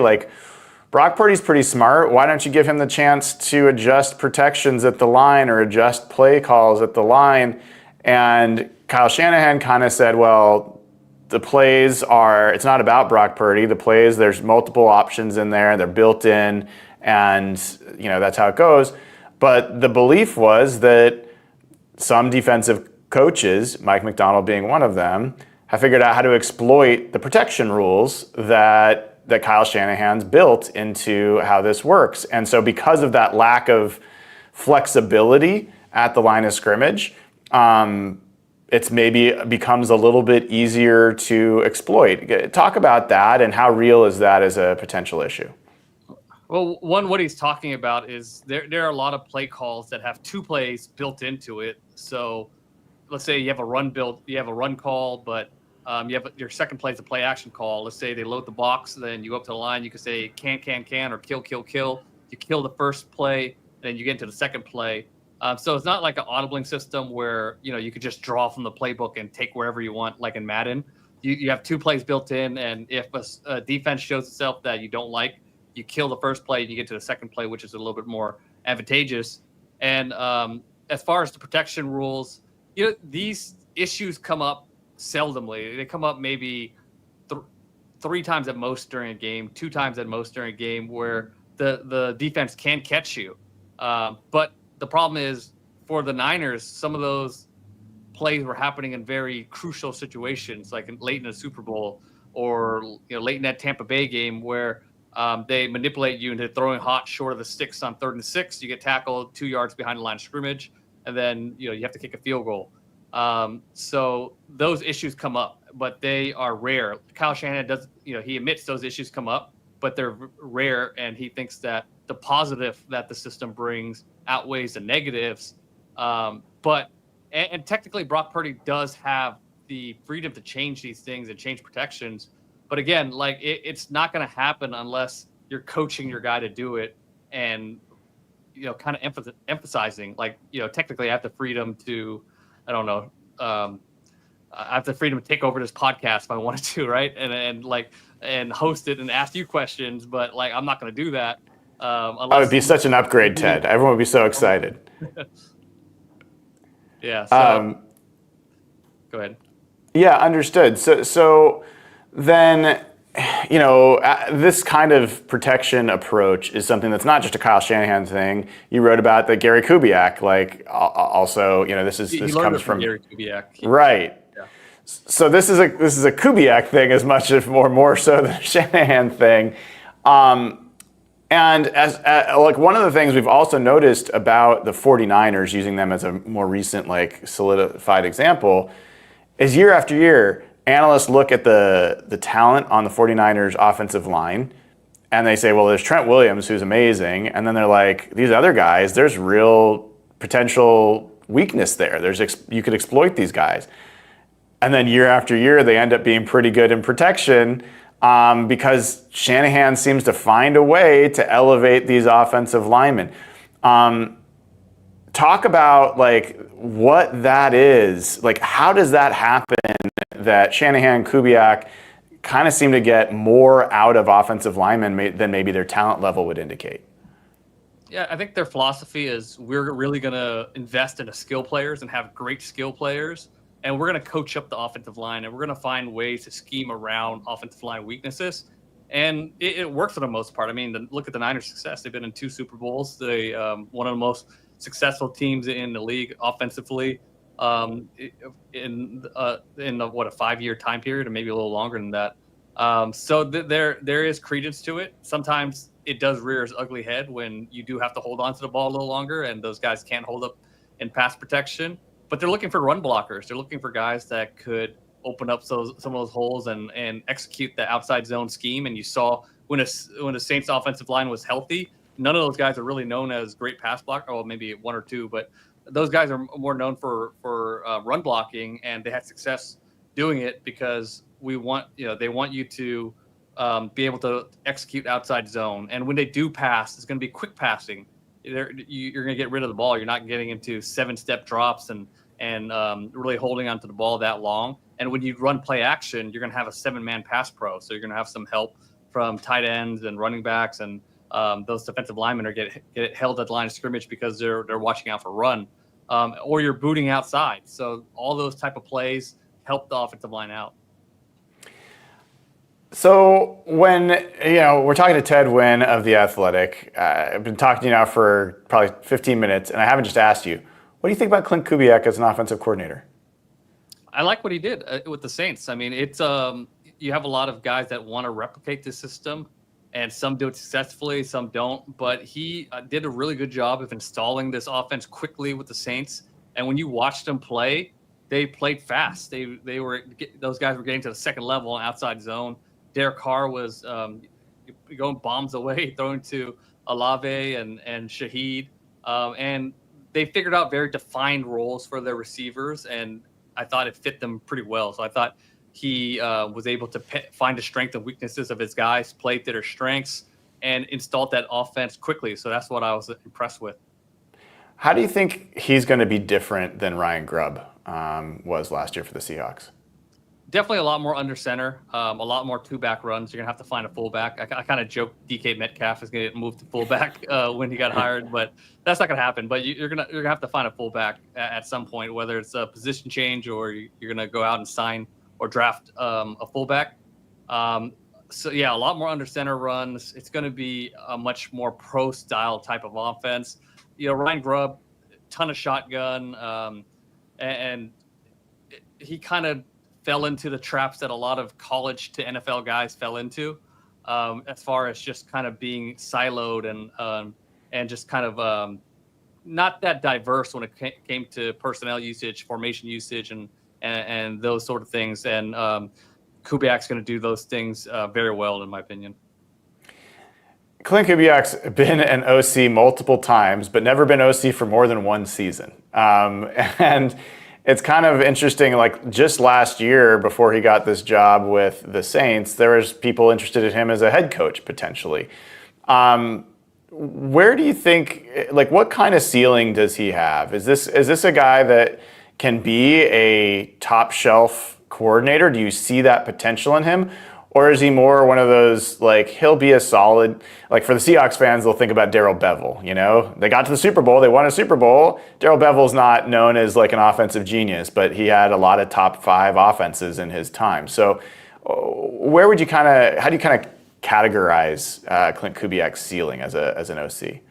Brock Purdy's pretty smart. Why don't you give him the chance to adjust protections at the line or adjust play calls at the line? And Kyle Shanahan kind of said, well, the plays it's not about Brock Purdy. The plays, there's multiple options in there. They're built in, and that's how it goes. But the belief was that some defensive coaches, Mike Macdonald being one of them, have figured out how to exploit the protection rules that Kyle Shanahan's built into how this works. And so because of that lack of flexibility at the line of scrimmage, it's maybe becomes a little bit easier to exploit. Talk about that, and how real is that as a potential issue? Well, what he's talking about is there are a lot of play calls that have two plays built into it. So let's say you have a run call, but you have your second play is a play action call. Let's say they load the box, then you go up to the line, you can say can, or kill. You kill the first play, and then you get into the second play. So it's not like an audibling system where you could just draw from the playbook and take wherever you want, like in Madden. You have two plays built in, and if a defense shows itself that you don't like, you kill the first play and you get to the second play, which is a little bit more advantageous. And as far as the protection rules, these issues come up seldomly. They come up maybe three times at most during a game, two times at most during a game, where the defense can catch you. But the problem is for the Niners, some of those plays were happening in very crucial situations, like late in a Super Bowl or late in that Tampa Bay game where they manipulate you into throwing hot short of the sticks on 3rd and 6. You get tackled 2 yards behind the line of scrimmage, and then you have to kick a field goal. So those issues come up, but they are rare. Kyle Shanahan does, he admits those issues come up, but they're rare, and he thinks that the positive that the system brings outweighs the negatives. But technically, Brock Purdy does have the freedom to change these things and change protections. But again, it's not going to happen unless you're coaching your guy to do it, and kind of emphasizing, technically, I have the freedom to, I don't know, I have the freedom to take over this podcast if I wanted to, right? And host it and ask you questions, but I'm not going to do that. That would be such an upgrade, Ted. Everyone would be so excited. Yeah. So, go ahead. Yeah, understood. So then, this kind of protection approach is something that's not just a Kyle Shanahan thing. You wrote about the Gary Kubiak, also, this comes from Gary Kubiak, right? Yeah. So this is a Kubiak thing as much, if more so than a Shanahan thing. And as like one of the things we've also noticed about the 49ers, using them as a more recent like solidified example, is year after year, analysts look at the talent on the 49ers offensive line and they say, well, there's Trent Williams, who's amazing. And then they're like, these other guys, there's real potential weakness there. You could exploit these guys. And then year after year, they end up being pretty good in protection because Shanahan seems to find a way to elevate these offensive linemen. Talk about like what that is. Like, how does that happen that Shanahan and Kubiak kind of seem to get more out of offensive linemen than maybe their talent level would indicate? Yeah, I think their philosophy is we're really going to invest in the skill players and have great skill players. And we're going to coach up the offensive line, and we're going to find ways to scheme around offensive line weaknesses. And it worked for the most part. I mean, look at the Niners' success. They've been in 2 Super Bowls. They one of the most successful teams in the league offensively in a 5-year time period, or maybe a little longer than that. So there is credence to it. Sometimes it does rear its ugly head when you do have to hold on to the ball a little longer, and those guys can't hold up in pass protection. But they're looking for run blockers. They're looking for guys that could open up some of those holes and execute the outside zone scheme. And you saw when the Saints offensive line was healthy, none of those guys are really known as great pass blockers. Well, maybe 1 or 2, but those guys are more known for run blocking, and they had success doing it because they want you to be able to execute outside zone. And when they do pass, it's going to be quick passing. You're going to get rid of the ball. You're not getting into 7-step drops and really holding onto the ball that long. And when you run play action, you're going to have a 7-man pass pro. So you're going to have some help from tight ends and running backs, and those defensive linemen are get held at the line of scrimmage because they're watching out for run, or you're booting outside. So all those type of plays help the offensive line out. So when we're talking to Ted Nguyen of The Athletic, I've been talking to you now for probably 15 minutes, and I haven't just asked you, what do you think about Klint Kubiak as an offensive coordinator? I like what he did with the Saints. I mean, it's you have a lot of guys that want to replicate this system, and some do it successfully, some don't. But he did a really good job of installing this offense quickly with the Saints. And when you watched them play, they played fast. Those guys were getting to the second level outside zone. Derek Carr was going bombs away, throwing to Olave and Shaheed, and they figured out very defined roles for their receivers, and I thought it fit them pretty well. So I thought he was able to find the strengths and weaknesses of his guys, play to their strengths, and installed that offense quickly. So that's what I was impressed with. How do you think he's going to be different than Ryan Grubb was last year for the Seahawks? Definitely a lot more under center, a lot more 2-back runs. You're going to have to find a fullback. I kind of joked DK Metcalf is going to get moved to fullback when he got hired, but that's not going to happen. But you're going to have to find a fullback at some point, whether it's a position change or you're going to go out and sign or draft a fullback. So, yeah, a lot more under center runs. It's going to be a much more pro-style type of offense. Ryan Grubb, ton of shotgun, and he kind of fell into the traps that a lot of college to NFL guys fell into, as far as just kind of being siloed and just kind of not that diverse when it came to personnel usage, formation usage, and those sort of things. And Kubiak's going to do those things very well, in my opinion. Klint Kubiak's been an OC multiple times, but never been OC for more than 1 season. And it's kind of interesting, like just last year before he got this job with the Saints, there was people interested in him as a head coach potentially. Where do you think, like what kind of ceiling does he have? Is this a guy that can be a top shelf coordinator? Do you see that potential in him? Or is he more one of those, like, he'll be a solid, like for the Seahawks fans, they'll think about Darrell Bevell, They got to the Super Bowl, they won a Super Bowl. Darrell Bevell's not known as like an offensive genius, but he had a lot of top 5 offenses in his time. So how do you kind of categorize Klint Kubiak's ceiling as an OC?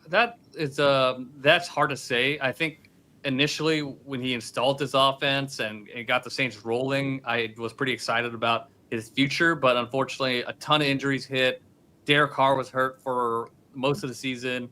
That's hard to say. I think initially when he installed his offense and got the Saints rolling, I was pretty excited about his future, but unfortunately, a ton of injuries hit. Derek Carr was hurt for most of the season,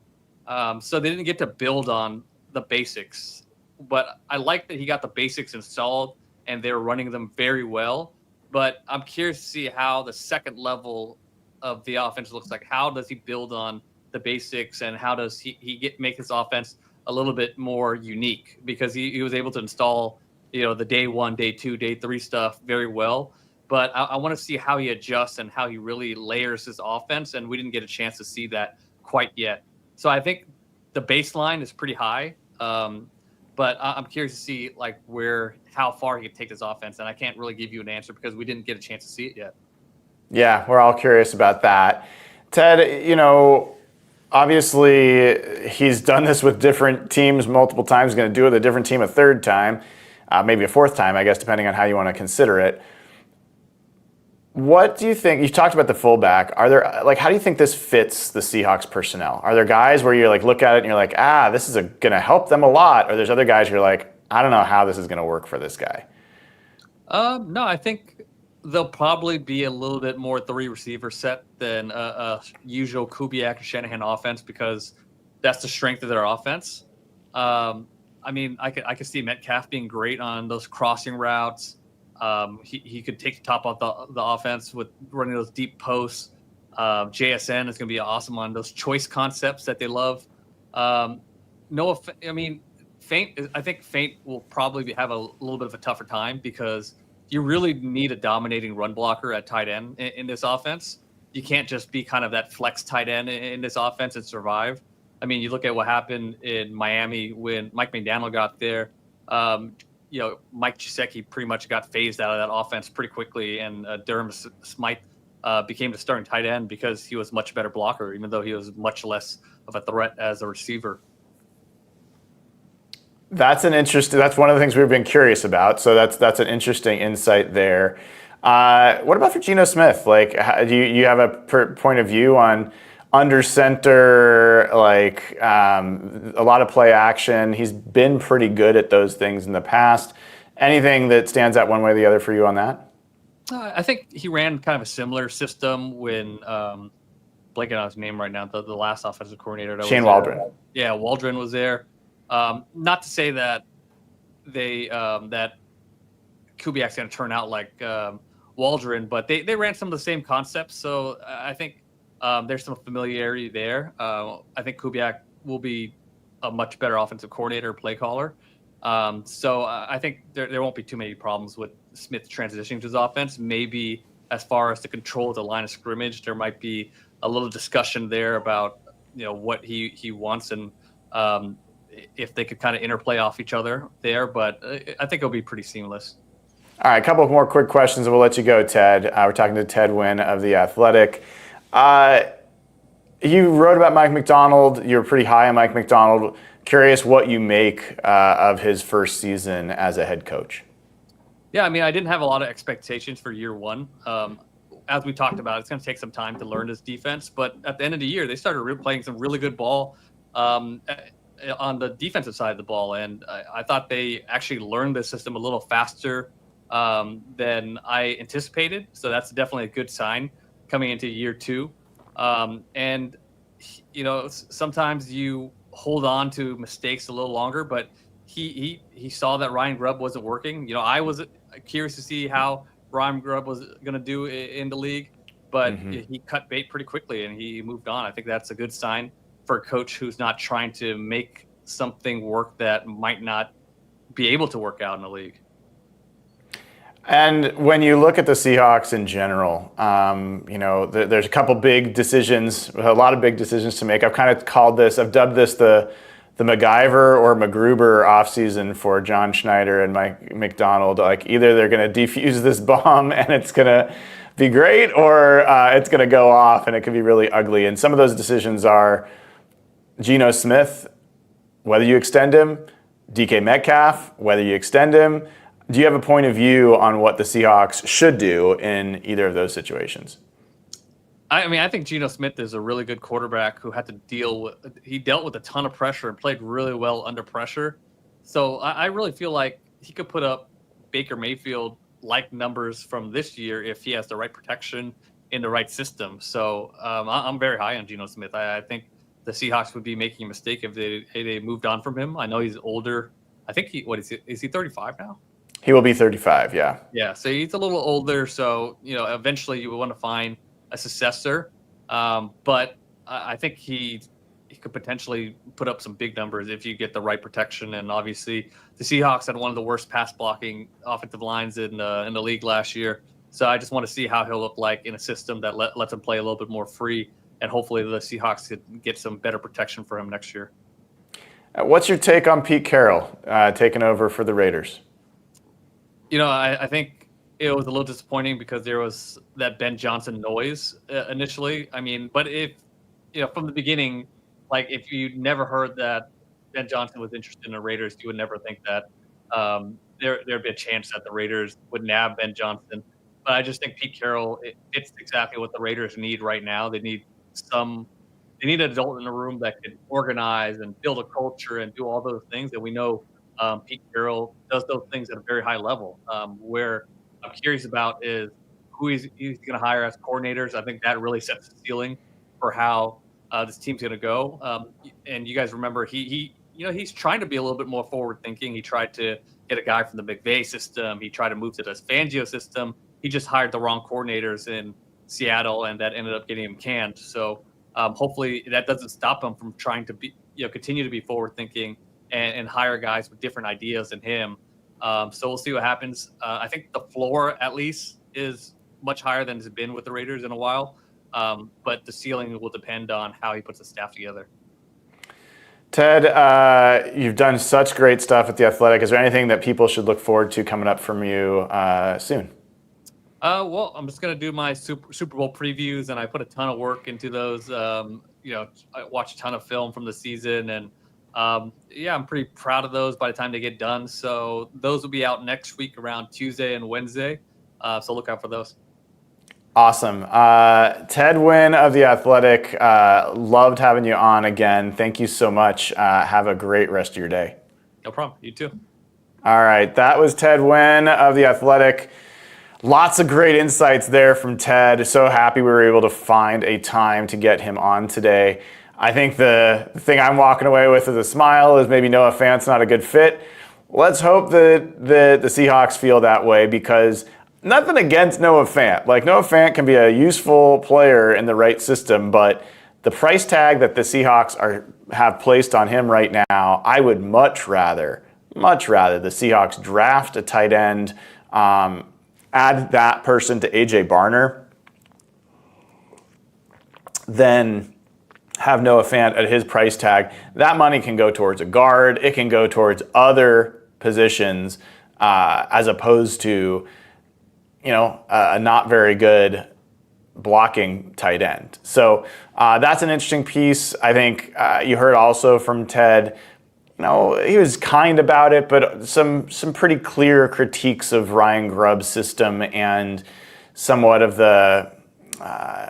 so they didn't get to build on the basics. But I like that he got the basics installed, and they were running them very well. But I'm curious to see how the second level of the offense looks like. How does he build on the basics, and how does he make this offense a little bit more unique? Because he was able to install, the day 1, day 2, day 3 stuff very well. But I want to see how he adjusts and how he really layers his offense, and we didn't get a chance to see that quite yet. So I think the baseline is pretty high, but I'm curious to see how far he can take this offense, and I can't really give you an answer because we didn't get a chance to see it yet. Yeah, we're all curious about that. Ted, obviously he's done this with different teams multiple times. He's going to do it with a different team a third time, maybe a fourth time, I guess, depending on how you want to consider it. What do you think? You talked about the fullback. Are there how do you think this fits the Seahawks personnel? Are there guys where you look at it and you're like, this is going to help them a lot, or there's other guys you're like, I don't know how this is going to work for this guy? No, I think they'll probably be a little bit more 3 receiver set than a usual Kubiak and Shanahan offense, because that's the strength of their offense. I could see Metcalf being great on those crossing routes. He could take the top off the offense with running those deep posts. JSN is going to be awesome on those choice concepts that they love. Feint. I think Feint will probably have a little bit of a tougher time, because you really need a dominating run blocker at tight end in this offense. You can't just be kind of that flex tight end in this offense and survive. I mean, you look at what happened in Miami when Mike Macdonald got there. Mike Gesicki pretty much got phased out of that offense pretty quickly, and Durham Smythe became the starting tight end because he was much better blocker, even though he was much less of a threat as a receiver. That's one of the things we've been curious about. So that's an interesting insight there. What about for Geno Smith? Do you have a point of view on under center, a lot of play action? He's been pretty good at those things in the past. Anything that stands out one way or the other for you on that? I think he ran kind of a similar system when blanking on his name right now. The last offensive coordinator, Shane Waldron. Yeah, Waldron was there. Not to say that that Kubiak's going to turn out like Waldron, but they ran some of the same concepts. So I think there's some familiarity there. I think Kubiak will be a much better offensive coordinator, play caller. So I think there won't be too many problems with Smith transitioning to his offense. Maybe as far as the control of the line of scrimmage, there might be a little discussion there about what he wants, and if they could kind of interplay off each other there. But I think it'll be pretty seamless. All right, a couple of more quick questions and we'll let you go, Ted. We're talking to Ted Nguyen of The Athletic. You wrote about Mike Macdonald. You're pretty high on Mike Macdonald. Curious what you make of his first season as a head coach. Yeah, I didn't have a lot of expectations for year one. As we talked about, it's going to take some time to learn this defense. But at the end of the year, they started playing some really good ball on the defensive side of the ball. And I thought they actually learned the system a little faster than I anticipated. So that's definitely a good sign coming into year two. And sometimes you hold on to mistakes a little longer, but he saw that Ryan Grubb wasn't working. I was curious to see how Ryan Grubb was going to do in the league, but he cut bait pretty quickly and he moved on. I think that's a good sign for a coach who's not trying to make something work that might not be able to work out in the league. And when you look at the Seahawks in general, there's a couple big decisions, a lot of big decisions to make. I've dubbed this the MacGyver or MacGruber offseason for John Schneider and Mike Macdonald. Like, either they're going to defuse this bomb and it's going to be great, or it's going to go off and it could be really ugly. And some of those decisions are Geno Smith, whether you extend him, DK Metcalf, whether you extend him. Do you have a point of view on what the Seahawks should do in either of those situations? I think Geno Smith is a really good quarterback who had to dealt with a ton of pressure and played really well under pressure. So I really feel like he could put up Baker Mayfield like numbers from this year if he has the right protection in the right system. So I'm very high on Geno Smith. I think the Seahawks would be making a mistake if they moved on from him. I know he's older. I think is he 35 now? He will be 35, yeah. Yeah, so he's a little older. So, eventually you would want to find a successor. But I think he could potentially put up some big numbers if you get the right protection. And obviously, the Seahawks had one of the worst pass blocking offensive lines in the league last year. So I just want to see how he'll look like in a system that lets him play a little bit more free. And hopefully the Seahawks could get some better protection for him next year. What's your take on Pete Carroll taking over for the Raiders? I think it was a little disappointing because there was that Ben Johnson noise initially. I mean, but if, from the beginning, like if you never heard that Ben Johnson was interested in the Raiders, you would never think that there'd be a chance that the Raiders would nab Ben Johnson. But I just think Pete Carroll, it's exactly what the Raiders need right now. They need an adult in the room that can organize and build a culture and do all those things. And we know Pete Carroll does those things at a very high level. Where I'm curious about is who he's going to hire as coordinators. I think that really sets the ceiling for how this team's going to go. And you guys remember he's trying to be a little bit more forward thinking. He tried to get a guy from the McVay system. He tried to move to the Fangio system. He just hired the wrong coordinators in Seattle, and that ended up getting him canned. So hopefully that doesn't stop him from trying to be, continue to be forward thinking and hire guys with different ideas than him. So we'll see what happens. I think the floor at least is much higher than it's been with the Raiders in a while. But the ceiling will depend on how he puts the staff together. Ted, you've done such great stuff at The Athletic. Is there anything that people should look forward to coming up from you soon? Well, I'm just going to do my Super Bowl previews, and I put a ton of work into those. I watch a ton of film from the season, and I'm pretty proud of those by the time they get done. So those will be out next week around Tuesday and Wednesday. So look out for those. Awesome. Ted Nguyen of The Athletic, loved having you on again. Thank you so much. Have a great rest of your day. No problem. You too. All right. That was Ted Nguyen of The Athletic. Lots of great insights there from Ted. So happy we were able to find a time to get him on today. I think the thing I'm walking away with a smile is maybe Noah Fant's not a good fit. Let's hope that the Seahawks feel that way, because nothing against Noah Fant. Like, Noah Fant can be a useful player in the right system, but the price tag that the Seahawks have placed on him right now, I would much rather the Seahawks draft a tight end, add that person to A.J. Barner, than have Noah Fant at his price tag. That money can go towards a guard. It can go towards other positions as opposed to a not very good blocking tight end. So that's an interesting piece. I think you heard also from Ted, he was kind about it, but some pretty clear critiques of Ryan Grubb's system and somewhat of the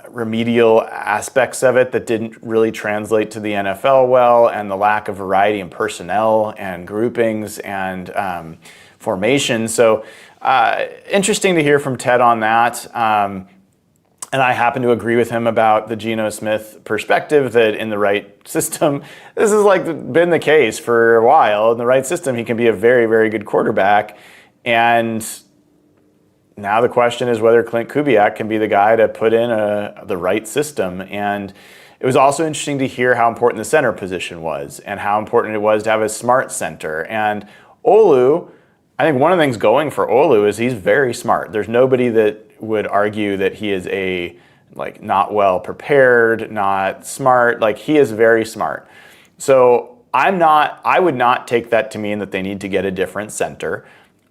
remedial aspects of it that didn't really translate to the NFL well, and the lack of variety in personnel and groupings and formation. So interesting to hear from Ted on that. And I happen to agree with him about the Geno Smith perspective, that in the right system, this has been the case for a while. In the right system, he can be a very, very good quarterback. And now the question is whether Klint Kubiak can be the guy to put in the right system. And it was also interesting to hear how important the center position was and how important it was to have a smart center. And Olu, I think one of the things going for Olu is he's very smart. There's nobody that would argue that he is not well prepared, not smart. He is very smart. So I would not take that to mean that they need to get a different center.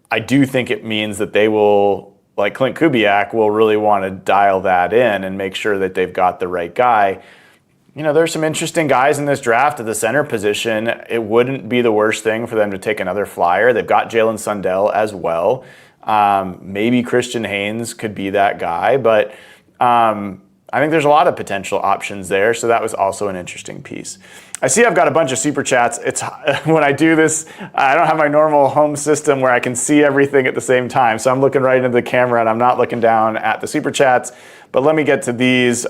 I do think it means that they will, like Klint Kubiak, will really want to dial that in and make sure that they've got the right guy. There's some interesting guys in this draft at the center position. It wouldn't be the worst thing for them to take another flyer. They've got Jalen Sundell as well. Maybe Christian Haynes could be that guy, but I think there's a lot of potential options there, so that was also an interesting piece. I see I've got a bunch of super chats. It's when I do this, I don't have my normal home system where I can see everything at the same time, so I'm looking right into the camera and I'm not looking down at the super chats. But let me get to these.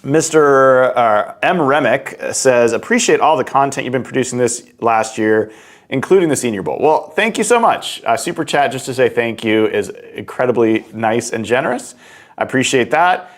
Mr. M. Remick says, appreciate all the content you've been producing this last year, including the Senior Bowl. Well, thank you so much. Super chat just to say thank you is incredibly nice and generous. I appreciate that.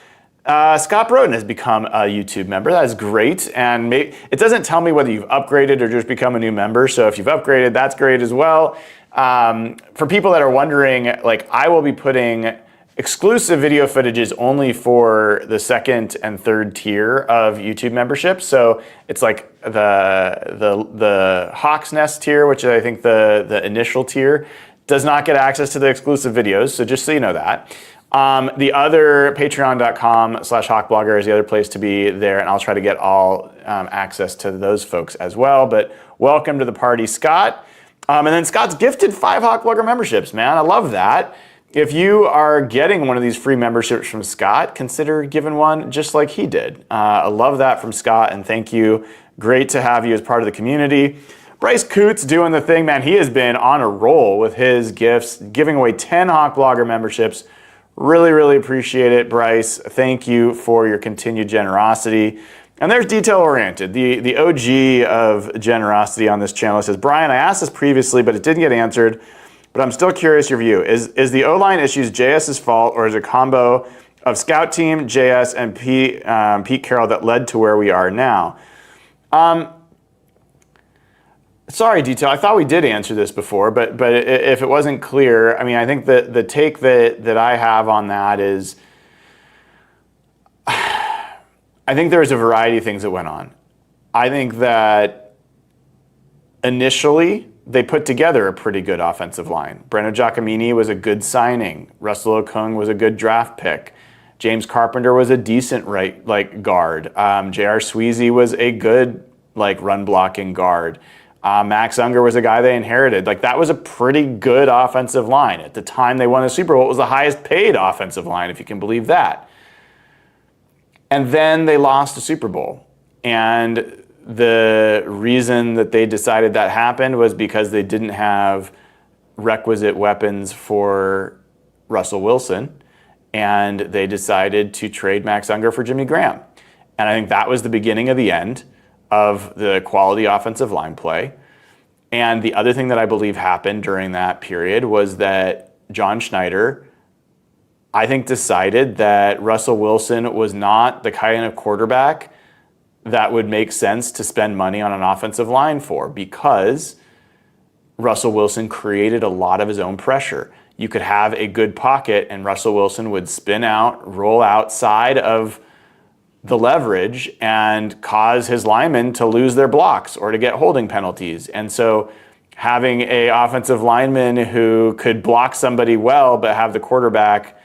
Scott Broden has become a YouTube member. That is great. And it doesn't tell me whether you've upgraded or just become a new member. So if you've upgraded, that's great as well. For people that are wondering, like, I will be putting exclusive video footages only for the second and third tier of YouTube membership. So it's like the Hawk's Nest tier, which is I think the initial tier, does not get access to the exclusive videos. So just so you know that. The other patreon.com/hawkblogger is the other place to be there, and I'll try to get all access to those folks as well. But welcome to the party, Scott. And then Scott's gifted 5 Hawkblogger memberships, man. I love that. If you are getting one of these free memberships from Scott, consider giving one just like he did. I love that from Scott, and thank you. Great to have you as part of the community. Bryce Coots doing the thing, man. He has been on a roll with his gifts, giving away 10 Hawkblogger memberships. Really, really appreciate it, Bryce. Thank you for your continued generosity. And there's Detail Oriented, the OG of generosity on this channel. It says, Brian, I asked this previously, but it didn't get answered. But I'm still curious your view. Is the O-line issues JS's fault, or is it a combo of scout team, JS, and Pete Carroll that led to where we are now? Sorry, Detail. I thought we did answer this before, but if it wasn't clear, I mean, I think that the take that I have on that is, I think there's a variety of things that went on. I think that initially, they put together a pretty good offensive line. Breno Giacomini was a good signing. Russell Okung was a good draft pick. James Carpenter was a decent guard. J.R. Sweezy was a good run blocking guard. Max Unger was a guy they inherited. That was a pretty good offensive line. At the time they won the Super Bowl, it was the highest paid offensive line, if you can believe that. And then they lost the Super Bowl. And the reason that they decided that happened was because they didn't have requisite weapons for Russell Wilson, and they decided to trade Max Unger for Jimmy Graham. And I think that was the beginning of the end of the quality offensive line play. And the other thing that I believe happened during that period was that John Schneider, I think, decided that Russell Wilson was not the kind of quarterback that would make sense to spend money on an offensive line for, because Russell Wilson created a lot of his own pressure. You could have a good pocket and Russell Wilson would spin out, roll outside of the leverage and cause his linemen to lose their blocks or to get holding penalties. And so having a offensive lineman who could block somebody well but have the quarterback,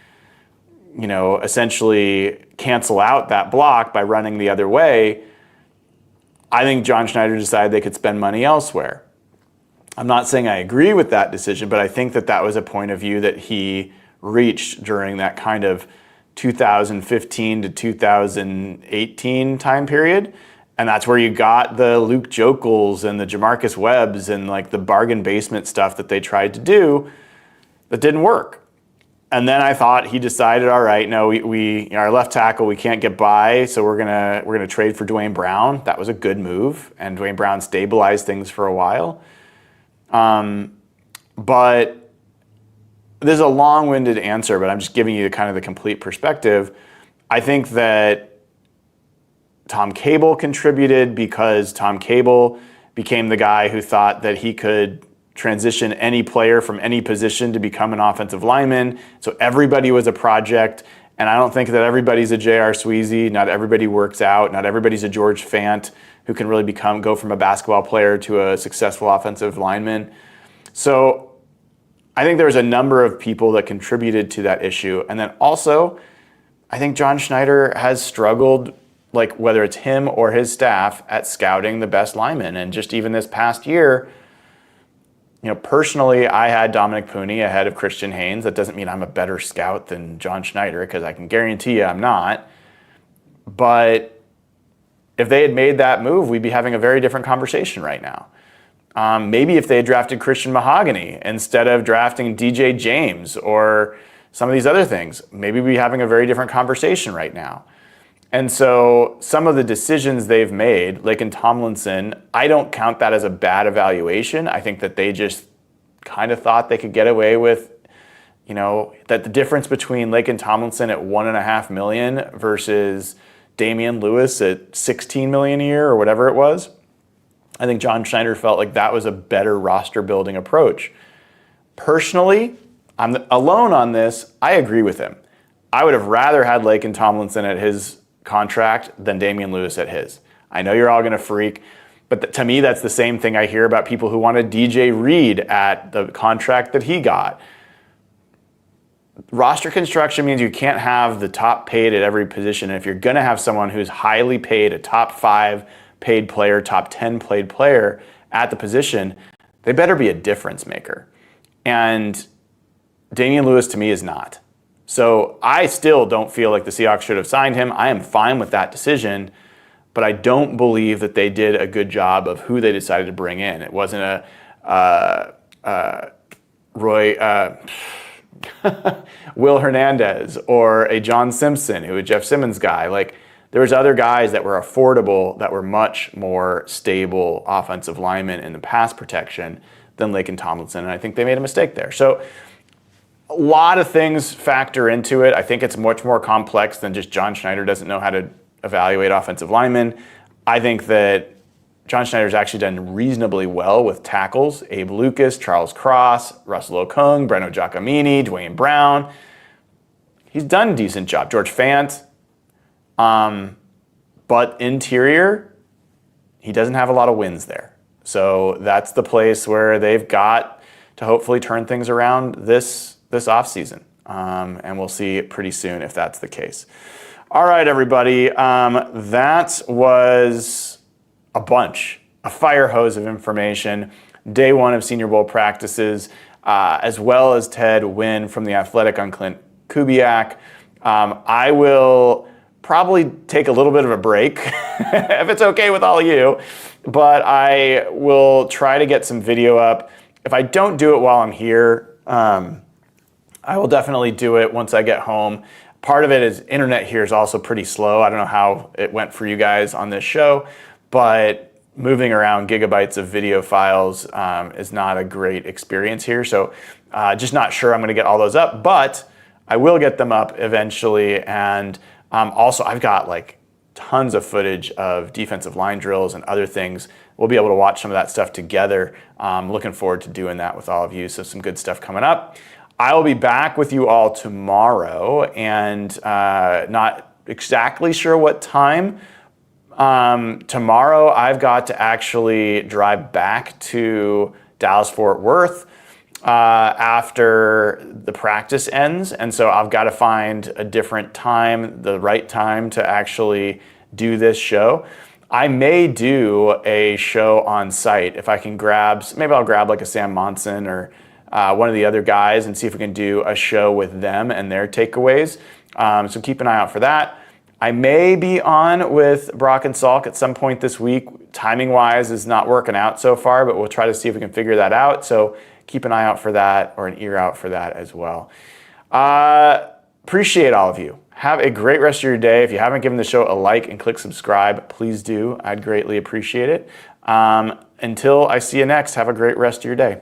essentially cancel out that block by running the other way, I think John Schneider decided they could spend money elsewhere. I'm not saying I agree with that decision, but I think that was a point of view that he reached during that kind of 2015 to 2018 time period. And that's where you got the Luke Jokels and the Jamarcus Webbs and the bargain basement stuff that they tried to do that didn't work. And then I thought he decided, all right, no, we our left tackle, we can't get by, so we're gonna trade for Dwayne Brown. That was a good move, and Dwayne Brown stabilized things for a while. But this is a long-winded answer, but I'm just giving you kind of the complete perspective. I think that Tom Cable contributed because Tom Cable became the guy who thought that he could transition any player from any position to become an offensive lineman. So everybody was a project. And I don't think that everybody's a J.R. Sweezy. Not everybody works out. Not everybody's a George Fant who can really go from a basketball player to a successful offensive lineman. So I think there's a number of people that contributed to that issue. And then also, I think John Schneider has struggled, whether it's him or his staff, at scouting the best linemen. And just even this past year, personally, I had Dominic Pooney ahead of Christian Haynes. That doesn't mean I'm a better scout than John Schneider, because I can guarantee you I'm not. But if they had made that move, we'd be having a very different conversation right now. Maybe if they had drafted Christian Mahogany instead of drafting DJ James or some of these other things, maybe we'd be having a very different conversation right now. And so some of the decisions they've made, Laken Tomlinson, I don't count that as a bad evaluation. I think that they just kind of thought they could get away with, that the difference between Laken Tomlinson at $1.5 million versus Damian Lewis at $16 million a year or whatever it was. I think John Schneider felt like that was a better roster building approach. Personally, I'm alone on this. I agree with him. I would have rather had Laken Tomlinson at his contract than Damian Lewis at his. I know you're all going to freak, but to me, that's the same thing I hear about people who wanted DJ Reed at the contract that he got. Roster construction means you can't have the top paid at every position. And if you're going to have someone who's highly paid, a top 5 paid player, top 10 paid player at the position, they better be a difference maker. And Damian Lewis to me is not. So I still don't feel like the Seahawks should have signed him. I am fine with that decision, but I don't believe that they did a good job of who they decided to bring in. It wasn't Will Hernandez or a John Simpson, who was Jeff Simmons' guy. Like, there was other guys that were affordable, that were much more stable offensive linemen in the pass protection than Laken Tomlinson, and I think they made a mistake there. So a lot of things factor into it. I think it's much more complex than just John Schneider doesn't know how to evaluate offensive linemen. I think that John Schneider's actually done reasonably well with tackles. Abe Lucas, Charles Cross, Russell Okung, Breno Giacomini, Dwayne Brown. He's done a decent job. George Fant. But interior, he doesn't have a lot of wins there. So that's the place where they've got to hopefully turn things around this offseason. And we'll see pretty soon if that's the case. All right, everybody. That was a fire hose of information. Day 1 of Senior Bowl practices, as well as Ted Nguyen from The Athletic on Klint Kubiak. I will probably take a little bit of a break, if it's okay with all of you, but I will try to get some video up. If I don't do it while I'm here, I will definitely do it once I get home. Part of it is internet here is also pretty slow. I don't know how it went for you guys on this show, but moving around gigabytes of video files is not a great experience here. So just not sure I'm going to get all those up, but I will get them up eventually. And also, I've got like tons of footage of defensive line drills and other things. We'll be able to watch some of that stuff together. Looking forward to doing that with all of you. So some good stuff coming up. I will be back with you all tomorrow, and not exactly sure what time. Tomorrow, I've got to actually drive back to Dallas-Fort Worth after the practice ends. And so I've got to find a different time, the right time to actually do this show. I may do a show on site if I can maybe I'll grab like a Sam Monson or one of the other guys and see if we can do a show with them and their takeaways. So keep an eye out for that. I may be on with Brock and Salk at some point this week. Timing-wise is not working out so far, but we'll try to see if we can figure that out. So keep an eye out for that, or an ear out for that as well. Appreciate all of you. Have a great rest of your day. If you haven't given the show a like and click subscribe, please do. I'd greatly appreciate it. Until I see you next, have a great rest of your day.